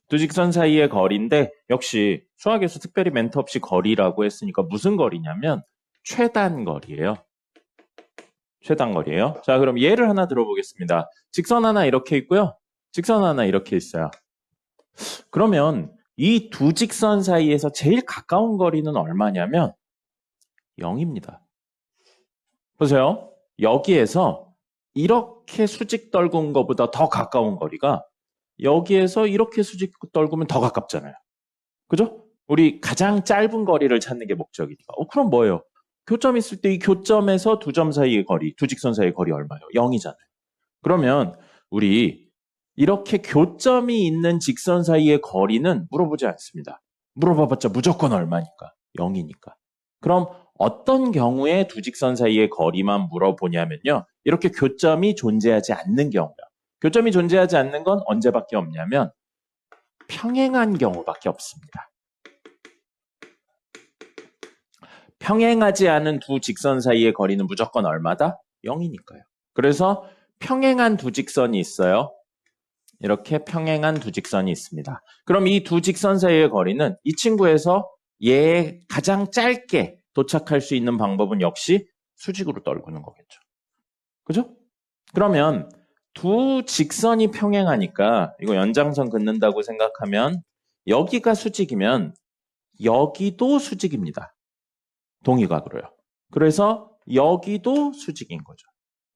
두 직선 사이의 거리인데 역시 수학에서 특별히 멘트 없이 거리라고 했으니까 무슨 거리냐면 최단거리예요. 최단거리예요. 자, 그럼 예를 하나 들어보겠습니다. 직선 하나 이렇게 있고요. 직선 하나 이렇게 있어요. 그러면 이 두 직선 사이에서 제일 가까운 거리는 얼마냐면 0입니다. 보세요. 여기에서 이렇게 수직 떨군 것보다 더 가까운 거리가 여기에서 이렇게 수직 떨구면 더 가깝잖아요. 그죠? 우리 가장 짧은 거리를 찾는 게 목적이니까. 그럼 뭐예요? 교점 있을 때 이 교점에서 두 점 사이의 거리, 두 직선 사이의 거리 얼마예요? 0이잖아요. 그러면 우리 이렇게 교점이 있는 직선 사이의 거리는 물어보지 않습니다. 물어봐봤자 무조건 얼마니까? 0이니까. 그럼 어떤 경우에 두 직선 사이의 거리만 물어보냐면요. 이렇게 교점이 존재하지 않는 경우요. 교점이 존재하지 않는 건 언제밖에 없냐면 평행한 경우밖에 없습니다. 평행하지 않은 두 직선 사이의 거리는 무조건 얼마다? 0이니까요. 그래서 평행한 두 직선이 있어요. 이렇게 평행한 두 직선이 있습니다. 그럼 이 두 직선 사이의 거리는 이 친구에서 얘의 가장 짧게 도착할 수 있는 방법은 역시 수직으로 떨구는 거겠죠. 그죠? 그러면 두 직선이 평행하니까 이거 연장선 긋는다고 생각하면 여기가 수직이면 여기도 수직입니다. 동의각으로요. 그래서 여기도 수직인 거죠.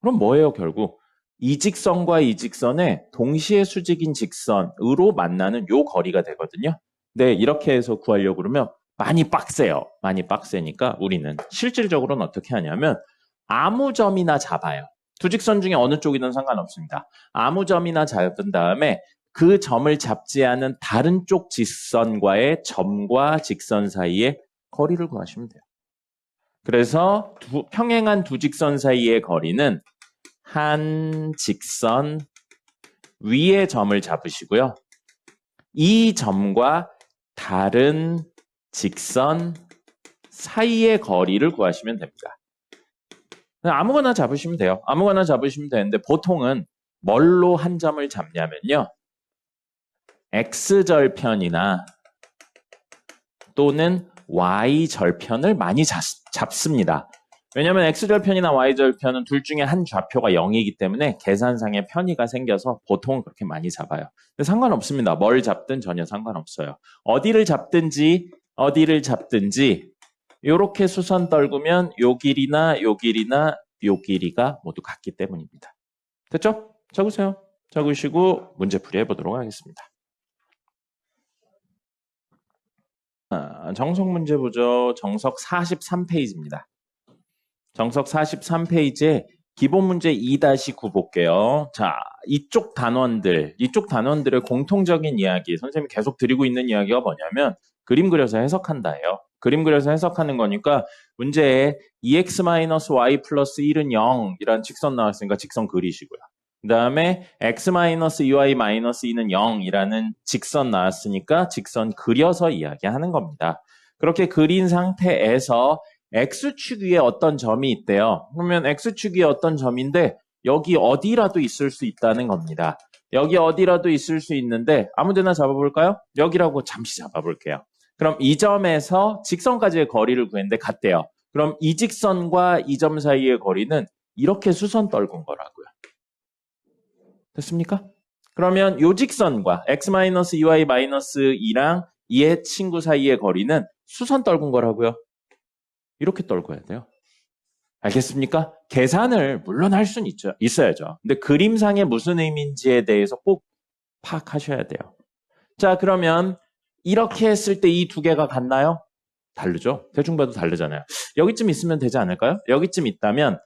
그럼 뭐예요, 결국? 이 직선과 이 직선의 동시에 수직인 직선으로 만나는 요 거리가 되거든요. 근데 이렇게 해서 구하려고 그러면 많이 빡세요. 많이 빡세니까 우리는 실질적으로는 어떻게 하냐면 아무 점이나 잡아요. 두 직선 중에 어느 쪽이든 상관없습니다. 아무 점이나 잡은 다음에 그 점을 잡지 않은 다른 쪽 직선과의 점과 직선 사이의 거리를 구하시면 돼요. 그래서 평행한 두 직선 사이의 거리는 한 직선 위의 점을 잡으시고요. 이 점과 다른 직선 사이의 거리를 구하시면 됩니다. 아무거나 잡으시면 돼요. 아무거나 잡으시면 되는데 보통은 뭘로 한 점을 잡냐면요. X절편이나 또는 Y절편을 많이 잡습니다. 왜냐면 x절편이나 y절편은 둘 중에 한 좌표가 0이기 때문에 계산상의 편의가 생겨서 보통은 그렇게 많이 잡아요. 근데 상관없습니다. 뭘 잡든 전혀 상관없어요. 어디를 잡든지 요렇게 수선 떨구면 요 길이나 요 길이나 요 길이가 모두 같기 때문입니다. 됐죠? 적으세요. 적으시고 문제풀이 해보도록 하겠습니다. 정석 문제 보죠. 정석 43페이지입니다. 정석 43페이지에 기본 문제 2-9 볼게요. 자, 이쪽 단원들의 공통적인 이야기, 선생님이 계속 드리고 있는 이야기가 뭐냐면 그림 그려서 해석한다예요. 그림 그려서 해석하는 거니까 문제에 2x-y 플러스 1은 0이라는 직선 나왔으니까 직선 그리시고요. 그 다음에 x-2y-2는 0이라는 직선 나왔으니까 직선 그려서 이야기하는 겁니다. 그렇게 그린 상태에서 X축 위에 어떤 점이 있대요. 그러면 X축 위에 어떤 점인데 여기 어디라도 있을 수 있다는 겁니다. 여기 어디라도 있을 수 있는데 아무 데나 잡아볼까요? 여기라고 잠시 잡아볼게요. 그럼 이 점에서 직선까지의 거리를 구했는데 같대요. 그럼 이 직선과 이 점 사이의 거리는 이렇게 수선 떨군 거라고요. 됐습니까? 그러면 요 직선과 x-2y-2랑 이의 친구 사이의 거리는 수선 떨군 거라고요. 이렇게 떨궈야 돼요. 알겠습니까? 계산을 물론 할 수는 있어야죠. 근데 그림상에 무슨 의미인지에 대해서 꼭 파악하셔야 돼요. 자, 그러면 이렇게 했을 때 이 두 개가 같나요? 다르죠? 대충 봐도 다르잖아요. 여기쯤 있으면 되지 않을까요? 여기쯤 있다면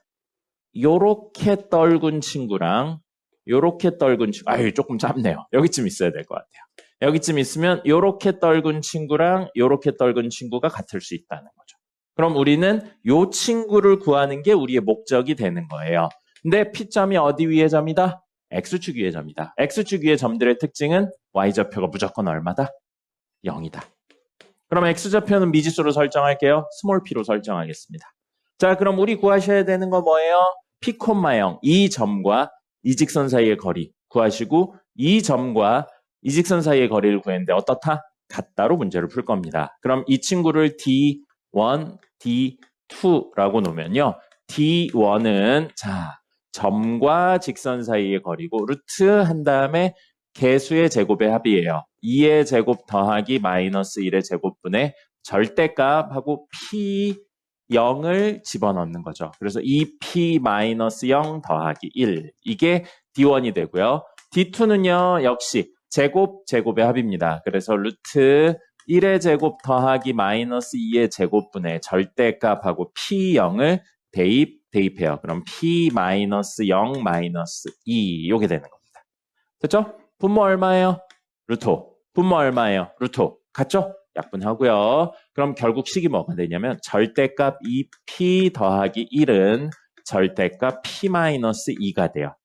요렇게 떨군 친구랑 요렇게 떨군 친구, 조금 짧네요. 여기쯤 있어야 될 것 같아요. 여기쯤 있으면 요렇게 떨군 친구랑 요렇게 떨군 친구가 같을 수 있다는 거죠. 그럼 우리는 요 친구를 구하는 게 우리의 목적이 되는 거예요. 근데 P점이 어디 위의 점이다? X축 위의 점이다. X축 위의 점들의 특징은 Y좌표가 무조건 얼마다? 0이다. 그럼 X좌표는 미지수로 설정할게요. 스몰 p로 설정하겠습니다. 자, 그럼 우리 구하셔야 되는 거 뭐예요? P, 0. 이 점과 이 직선 사이의 거리 구하시고 이 점과 이 직선 사이의 거리를 구했는데 어떻다? 같다로 문제를 풀 겁니다. 그럼 이 친구를 D1, D2라고 놓으면요. D1은 자 점과 직선 사이의 거리고 루트 한 다음에 개수의 제곱의 합이에요. 2의 제곱 더하기 마이너스 1의 제곱분의 절대값하고 P0을 집어넣는 거죠. 그래서 2P-0 더하기 1 이게 D1이 되고요. D2는요. 역시 제곱의 합입니다. 그래서 루트 1의 제곱 더하기 마이너스 2의 제곱분의 절대값하고 P0을 대입해요. 그럼 P-0 마이너스 2 이게 되는 겁니다. 됐죠? 분모 얼마예요? 루토. 분모 얼마예요? 루토. 같죠? 약분하고요. 그럼 결국 식이 뭐가 되냐면 절대값 2P 더하기 1은 절대값 P-2가 돼요.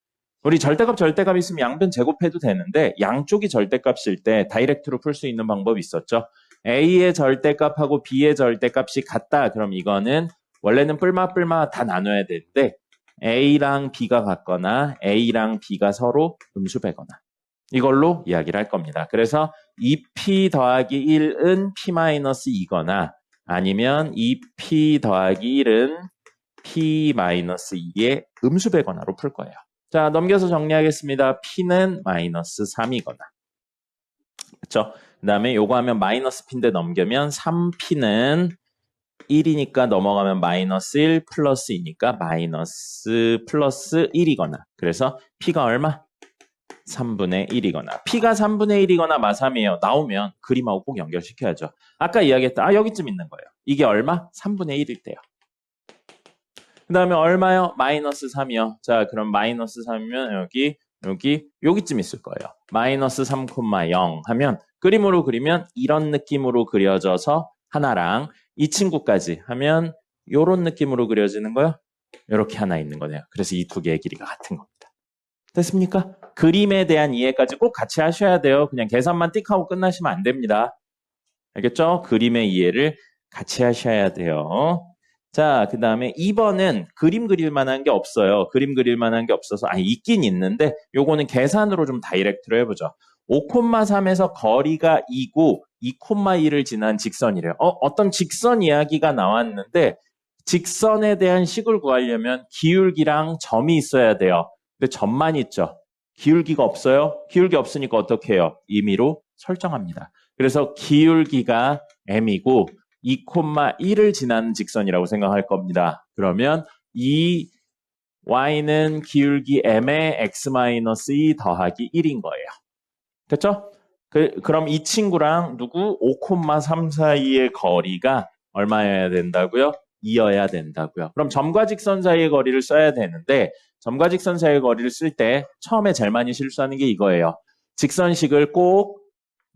우리 절대값 있으면 양변 제곱해도 되는데 양쪽이 절대값일 때 다이렉트로 풀 수 있는 방법이 있었죠. A의 절대값하고 B의 절대값이 같다. 그럼 이거는 원래는 뿔마 다 나눠야 되는데 A랑 B가 같거나 A랑 B가 서로 음수배거나 이걸로 이야기를 할 겁니다. 그래서 2P 더하기 1은 P-2거나 아니면 2P 더하기 1은 P-2의 음수배거나로 풀 거예요. 자, 넘겨서 정리하겠습니다. P는 마이너스 3이거나. 그렇죠? 그 다음에 요거 하면 마이너스 P인데 넘기면 3P는 1이니까 넘어가면 마이너스 1 플러스 2니까 마이너스 플러스 1이거나. 그래서 P가 얼마? 3분의 1이거나. P가 3분의 1이거나 마3이에요. 나오면 그림하고 꼭 연결시켜야죠. 아까 이야기했다. 여기쯤 있는 거예요. 이게 얼마? 3분의 1일 때요. 그 다음에 얼마요? 마이너스 3이요. 자, 그럼 마이너스 3이면 여기쯤 있을 거예요. 마이너스 3, 0 하면 그림으로 그리면 이런 느낌으로 그려져서 하나랑 이 친구까지 하면 이런 느낌으로 그려지는 거요. 이렇게 하나 있는 거네요. 그래서 이 두 개의 길이가 같은 겁니다. 됐습니까? 그림에 대한 이해까지 꼭 같이 하셔야 돼요. 그냥 계산만 띡 하고 끝나시면 안 됩니다. 알겠죠? 그림의 이해를 같이 하셔야 돼요. 자, 그 다음에 2번은 그림 그릴 만한 게 없어요. 그림 그릴 만한 게 없어서, 있긴 있는데, 요거는 계산으로 좀 다이렉트로 해보죠. 5,3에서 거리가 2고, 2,2를 지난 직선이래요. 어떤 직선 이야기가 나왔는데, 직선에 대한 식을 구하려면 기울기랑 점이 있어야 돼요. 근데 점만 있죠. 기울기가 없어요. 기울기 없으니까 어떻게 해요? 임의로 설정합니다. 그래서 기울기가 m이고 2,1을 지나는 직선이라고 생각할 겁니다. 그러면 이 y는 기울기 m의 x-2 더하기 1인 거예요. 됐죠? 그럼 이 친구랑 누구? 5,3 사이의 거리가 얼마여야 된다고요? 2여야 된다고요. 그럼 점과 직선 사이의 거리를 써야 되는데 점과 직선 사이의 거리를 쓸 때 처음에 제일 많이 실수하는 게 이거예요. 직선식을 꼭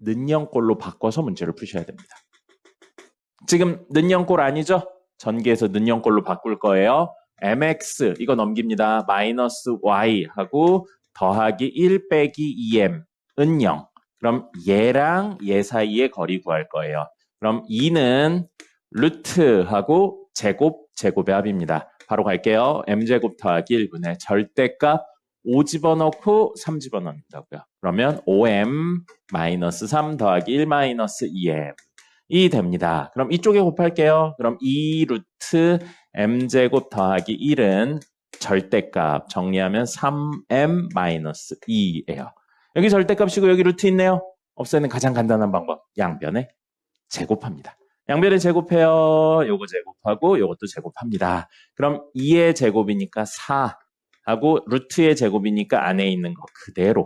는영꼴로 바꿔서 문제를 푸셔야 됩니다. 지금 는영꼴 아니죠? 전개해서 는영꼴로 바꿀 거예요. mx 이거 넘깁니다. 마이너스 y 하고 더하기 1 빼기 2m은 0. 그럼 얘랑 얘 사이의 거리 구할 거예요. 그럼 2는 루트하고 제곱의 합입니다. 바로 갈게요. m제곱 더하기 1분의 절대값 5 집어넣고 3 집어넣는다고요. 그러면 5m-3 더하기 1 2m 이 됩니다. 그럼 이쪽에 곱할게요. 그럼 2 루트 m제곱 더하기 1은 절대값 정리하면 3m-2예요. 여기 절대값이고 여기 루트 있네요. 없애는 가장 간단한 방법. 양변에 제곱합니다. 양변에 제곱해요. 요거 제곱하고 요것도 제곱합니다. 그럼 2의 제곱이니까 4 하고 루트의 제곱이니까 안에 있는 거 그대로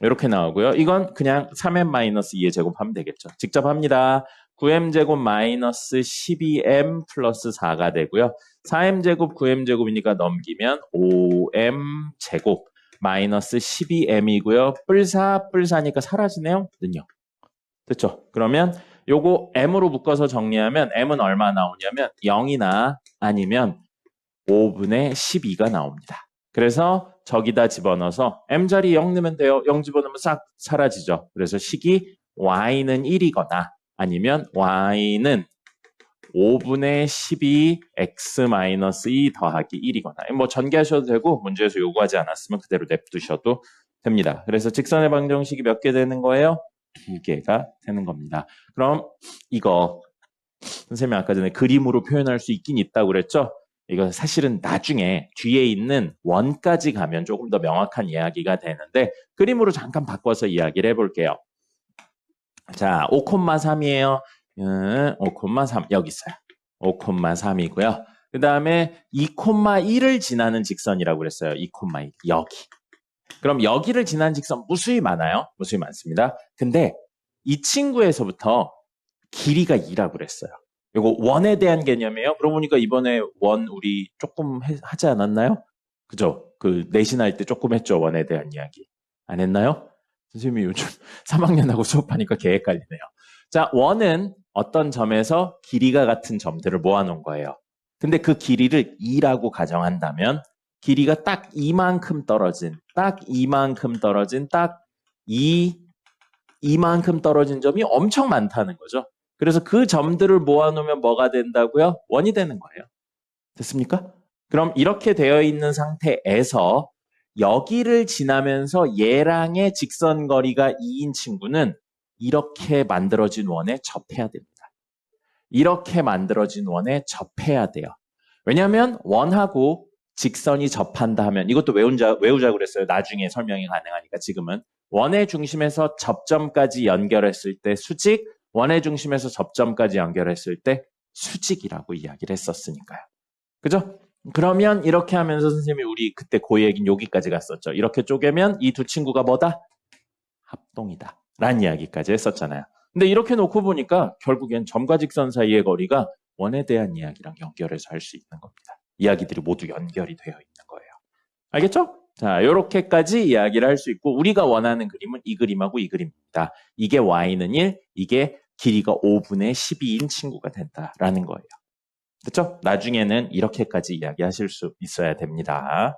이렇게 나오고요. 이건 그냥 3m-2의 제곱하면 되겠죠. 직접 합니다. 9m제곱 마이너스 12m 플러스 4가 되고요. 4m제곱 9m제곱이니까 넘기면 5m제곱 마이너스 12m이고요. 뿔사니까 사라지네요. 는요. 됐죠? 그러면 요거 m으로 묶어서 정리하면 m은 얼마 나오냐면 0이나 아니면 5분의 12가 나옵니다. 그래서 저기다 집어넣어서 m자리 0 넣으면 돼요. 0 집어넣으면 싹 사라지죠. 그래서 식이 y는 1이거나 아니면 y는 5분의 12 x-2 더하기 1이거나 뭐 전개하셔도 되고 문제에서 요구하지 않았으면 그대로 냅두셔도 됩니다. 그래서 직선의 방정식이 몇 개 되는 거예요? 2개가 되는 겁니다. 그럼 이거 선생님이 아까 전에 그림으로 표현할 수 있긴 있다고 그랬죠? 이거 사실은 나중에 뒤에 있는 원까지 가면 조금 더 명확한 이야기가 되는데 그림으로 잠깐 바꿔서 이야기를 해볼게요. 자, 5,3이에요. 5,3 여기 있어요. 5,3이고요. 그 다음에 2,1을 지나는 직선이라고 그랬어요. 2,1 여기. 그럼 여기를 지나는 직선 무수히 많아요. 무수히 많습니다. 근데 이 친구에서부터 길이가 2라고 그랬어요. 이거 원에 대한 개념이에요. 그러고 보니까 이번에 원 우리 조금 하지 않았나요? 그죠? 그 내신할 때 조금 했죠. 원에 대한 이야기. 안 했나요? 선생님이 요즘 3학년하고 수업하니까 개 헷갈리네요. 자, 원은 어떤 점에서 길이가 같은 점들을 모아놓은 거예요. 근데 그 길이를 2라고 가정한다면 길이가 딱 이만큼 떨어진 이만큼 떨어진 점이 엄청 많다는 거죠. 그래서 그 점들을 모아놓으면 뭐가 된다고요? 원이 되는 거예요. 됐습니까? 그럼 이렇게 되어 있는 상태에서 여기를 지나면서 얘랑의 직선 거리가 2인 친구는 이렇게 만들어진 원에 접해야 됩니다. 이렇게 만들어진 원에 접해야 돼요. 왜냐하면 원하고 직선이 접한다 하면 이것도 외우자 그랬어요. 나중에 설명이 가능하니까 지금은 원의 중심에서 접점까지 연결했을 때 수직, 원의 중심에서 접점까지 연결했을 때 수직이라고 이야기를 했었으니까요. 그죠? 그러면 이렇게 하면서 선생님이 우리 그때 고얘기는 여기까지 갔었죠. 이렇게 쪼개면 이 두 친구가 뭐다? 합동이다. 라는 이야기까지 했었잖아요. 근데 이렇게 놓고 보니까 결국엔 점과 직선 사이의 거리가 원에 대한 이야기랑 연결해서 할 수 있는 겁니다. 이야기들이 모두 연결이 되어 있는 거예요. 알겠죠? 자, 이렇게까지 이야기를 할 수 있고 우리가 원하는 그림은 이 그림하고 이 그림입니다. 이게 y는 1, 이게 길이가 5분의 12인 친구가 된다라는 거예요. 됐죠? 나중에는 이렇게까지 이야기하실 수 있어야 됩니다.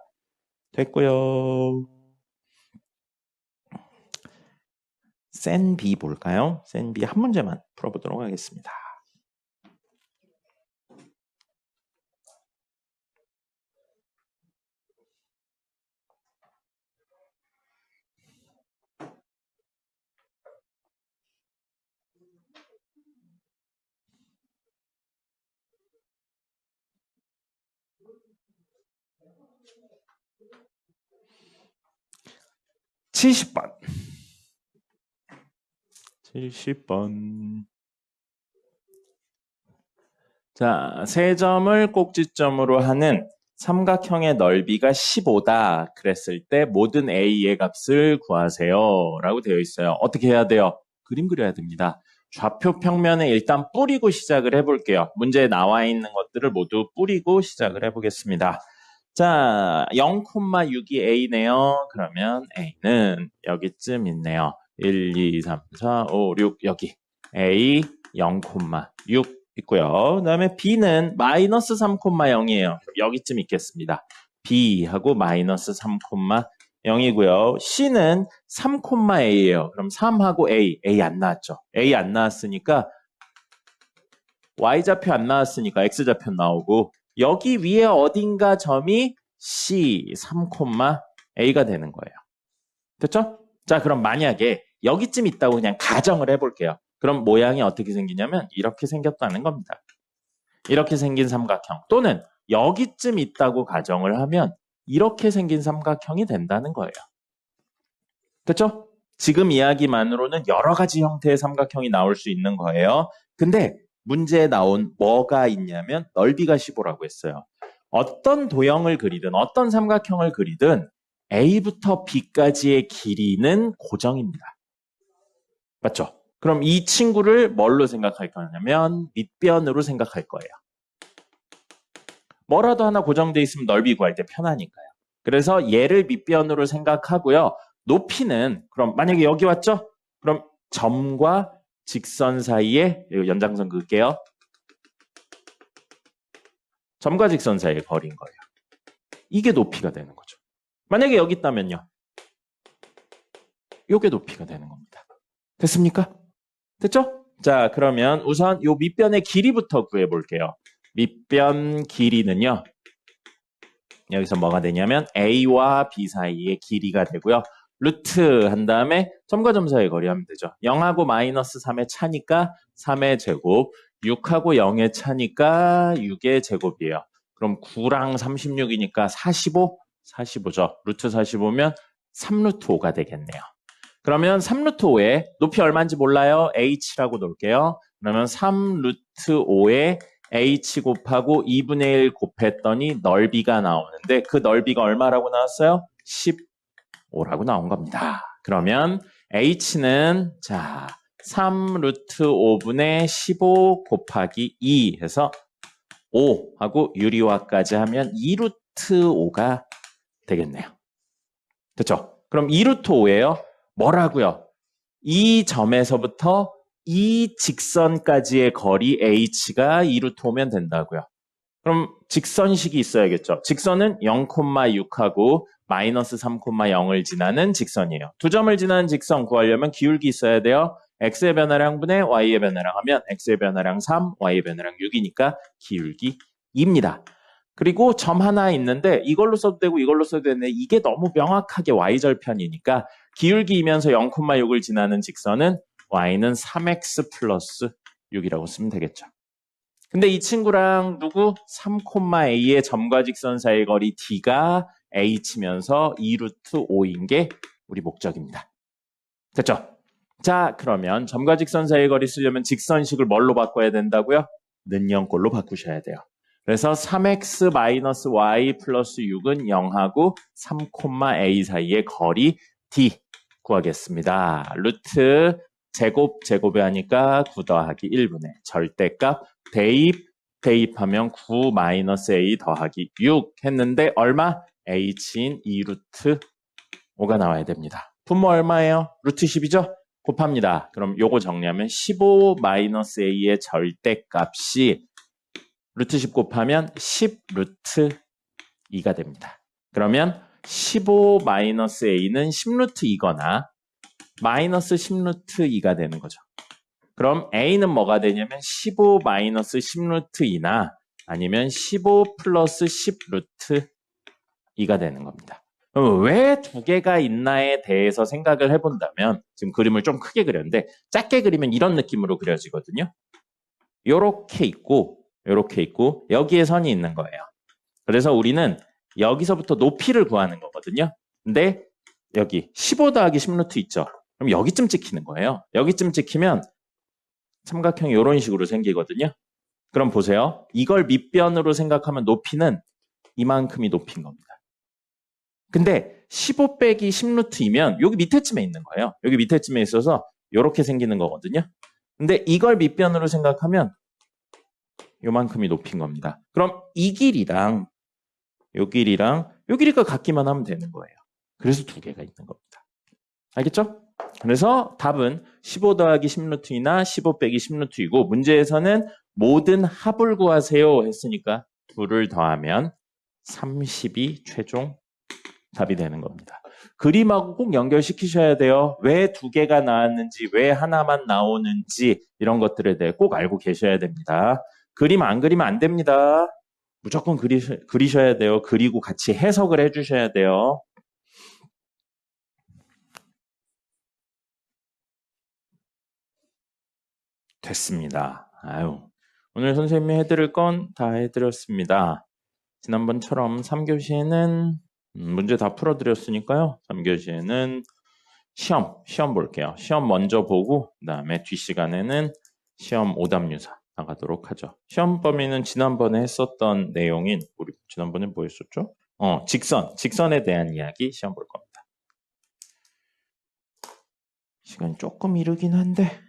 됐고요. 센 B 볼까요? 센 B 한 문제만 풀어보도록 하겠습니다. 70번. 70번. 자, 세 점을 꼭지점으로 하는 삼각형의 넓이가 15다 그랬을 때 모든 A의 값을 구하세요 라고 되어 있어요. 어떻게 해야 돼요? 그림 그려야 됩니다. 좌표 평면에 일단 뿌리고 시작을 해볼게요. 문제에 나와 있는 것들을 모두 뿌리고 시작을 해보겠습니다. 자, 0,6이 A네요. 그러면 A는 여기쯤 있네요. 1, 2, 3, 4, 5, 6 여기 A 0,6 있고요. 그 다음에 B는 마이너스 3,0이에요. 여기쯤 있겠습니다. B하고 마이너스 3,0이고요. C는 3,A예요. 그럼 3하고 A 안 나왔죠. A 안 나왔으니까 Y좌표 안 나왔으니까 X좌표 나오고 여기 위에 어딘가 점이 C 3,A가 되는 거예요. 됐죠? 자, 그럼 만약에 여기쯤 있다고 그냥 가정을 해볼게요. 그럼 모양이 어떻게 생기냐면 이렇게 생겼다는 겁니다. 이렇게 생긴 삼각형 또는 여기쯤 있다고 가정을 하면 이렇게 생긴 삼각형이 된다는 거예요. 됐죠? 지금 이야기만으로는 여러 가지 형태의 삼각형이 나올 수 있는 거예요. 근데 문제에 나온 뭐가 있냐면 넓이가 15라고 했어요. 어떤 도형을 그리든 어떤 삼각형을 그리든 A부터 B까지의 길이는 고정입니다. 맞죠? 그럼 이 친구를 뭘로 생각할 거냐면 밑변으로 생각할 거예요. 뭐라도 하나 고정되어 있으면 넓이 구할 때 편하니까요. 그래서 얘를 밑변으로 생각하고요. 높이는 그럼 만약에 여기 왔죠? 그럼 점과 직선 사이에 연장선 그을게요. 점과 직선 사이의 거리인 거예요. 이게 높이가 되는 거죠. 만약에 여기 있다면요. 이게 높이가 되는 겁니다. 됐습니까? 됐죠? 자, 그러면 우선 이 밑변의 길이부터 구해볼게요. 밑변 길이는요. 여기서 뭐가 되냐면 A와 B 사이의 길이가 되고요. 루트 한 다음에 점과 점 사이의 거리 하면 되죠. 0하고 마이너스 3의 차니까 3의 제곱, 6하고 0의 차니까 6의 제곱이에요. 그럼 9랑 36이니까 45? 45죠. 루트 45면 3루트 5가 되겠네요. 그러면 3루트 5에 높이 얼마인지 몰라요? h라고 놓을게요. 그러면 3루트 5에 h 곱하고 2분의 1 곱했더니 넓이가 나오는데 그 넓이가 얼마라고 나왔어요? 15라고 나온 겁니다. 그러면 h는 자 3루트 5분의 15 곱하기 2 해서 5하고 유리화까지 하면 2루트 5가 되겠네요. 됐죠? 그럼 2루트 5예요. 뭐라고요? 이 점에서부터 이 직선까지의 거리 h가 2루트 5면 된다고요. 그럼 직선식이 있어야겠죠. 직선은 0,6하고 마이너스 3,0을 지나는 직선이에요. 두 점을 지나는 직선 구하려면 기울기 있어야 돼요. x의 변화량 분의 y의 변화량 하면 x의 변화량 3, y의 변화량 6이니까 기울기 2입니다. 그리고 점 하나 있는데 이걸로 써도 되고 이걸로 써도 되는데 이게 너무 명확하게 y절편이니까 기울기이면서 0,6을 지나는 직선은 y는 3x 플러스 6이라고 쓰면 되겠죠. 근데 이 친구랑 누구? 3,a의 점과 직선 사이의 거리 d가 h면서 2루트 5인 게 우리 목적입니다. 됐죠? 자, 그러면 점과 직선 사이의 거리 쓰려면 직선식을 뭘로 바꿔야 된다고요? 는영꼴로 바꾸셔야 돼요. 그래서 3x-y 플러스 6은 0하고 3,a 사이의 거리 d 구하겠습니다. 루트 제곱에 하니까 9 더하기 1분의 절대값 대입하면 9-a 더하기 6 했는데 얼마? h인 2루트 5가 나와야 됩니다. 분모 얼마예요? 루트 10이죠? 곱합니다. 그럼 요거 정리하면 15-a의 절대값이 루트 10 곱하면 10 루트 2가 됩니다. 그러면 15-a는 10 루트 2거나 마이너스 10 루트 2가 되는 거죠. 그럼 a는 뭐가 되냐면 15-10 루트 2나 아니면 15 플러스 10 루트 2가 되는 겁니다. 그럼 왜 두 개가 있나에 대해서 생각을 해본다면 지금 그림을 좀 크게 그렸는데 작게 그리면 이런 느낌으로 그려지거든요. 요렇게 있고 여기에 선이 있는 거예요. 그래서 우리는 여기서부터 높이를 구하는 거거든요. 근데 여기 15 더하기 10루트 있죠? 그럼 여기쯤 찍히는 거예요. 여기쯤 찍히면 삼각형이 이런 식으로 생기거든요. 그럼 보세요. 이걸 밑변으로 생각하면 높이는 이만큼이 높이인 겁니다. 근데 15 빼기 10루트이면 여기 밑에쯤에 있는 거예요. 여기 밑에쯤에 있어서 이렇게 생기는 거거든요. 근데 이걸 밑변으로 생각하면 요만큼이 높인 겁니다. 그럼 이 길이랑 요 길이랑 요 길이가 같기만 하면 되는 거예요. 그래서 두 개가 있는 겁니다. 알겠죠? 그래서 답은 15 더하기 10루트이나 15 빼기 10루트이고 문제에서는 모든 합을 구하세요 했으니까 둘을 더하면 30이 최종 답이 되는 겁니다. 그림하고 꼭 연결시키셔야 돼요. 왜 두 개가 나왔는지, 왜 하나만 나오는지 이런 것들에 대해 꼭 알고 계셔야 됩니다. 그림 안 그리면 안 됩니다. 무조건 그리셔야 돼요. 그리고 같이 해석을 해주셔야 돼요. 됐습니다. 아유, 오늘 선생님이 해드릴 건 다 해드렸습니다. 지난번처럼 3교시에는 문제 다 풀어드렸으니까요. 3교시에는 시험 볼게요. 시험 먼저 보고 그 다음에 뒷시간에는 시험 오답유사 나가도록 하죠. 시험 범위는 지난번에 했었던 내용인 우리 지난번에 뭐 했었죠? 직선에 대한 이야기 시험 볼 겁니다. 시간이 조금 이르긴 한데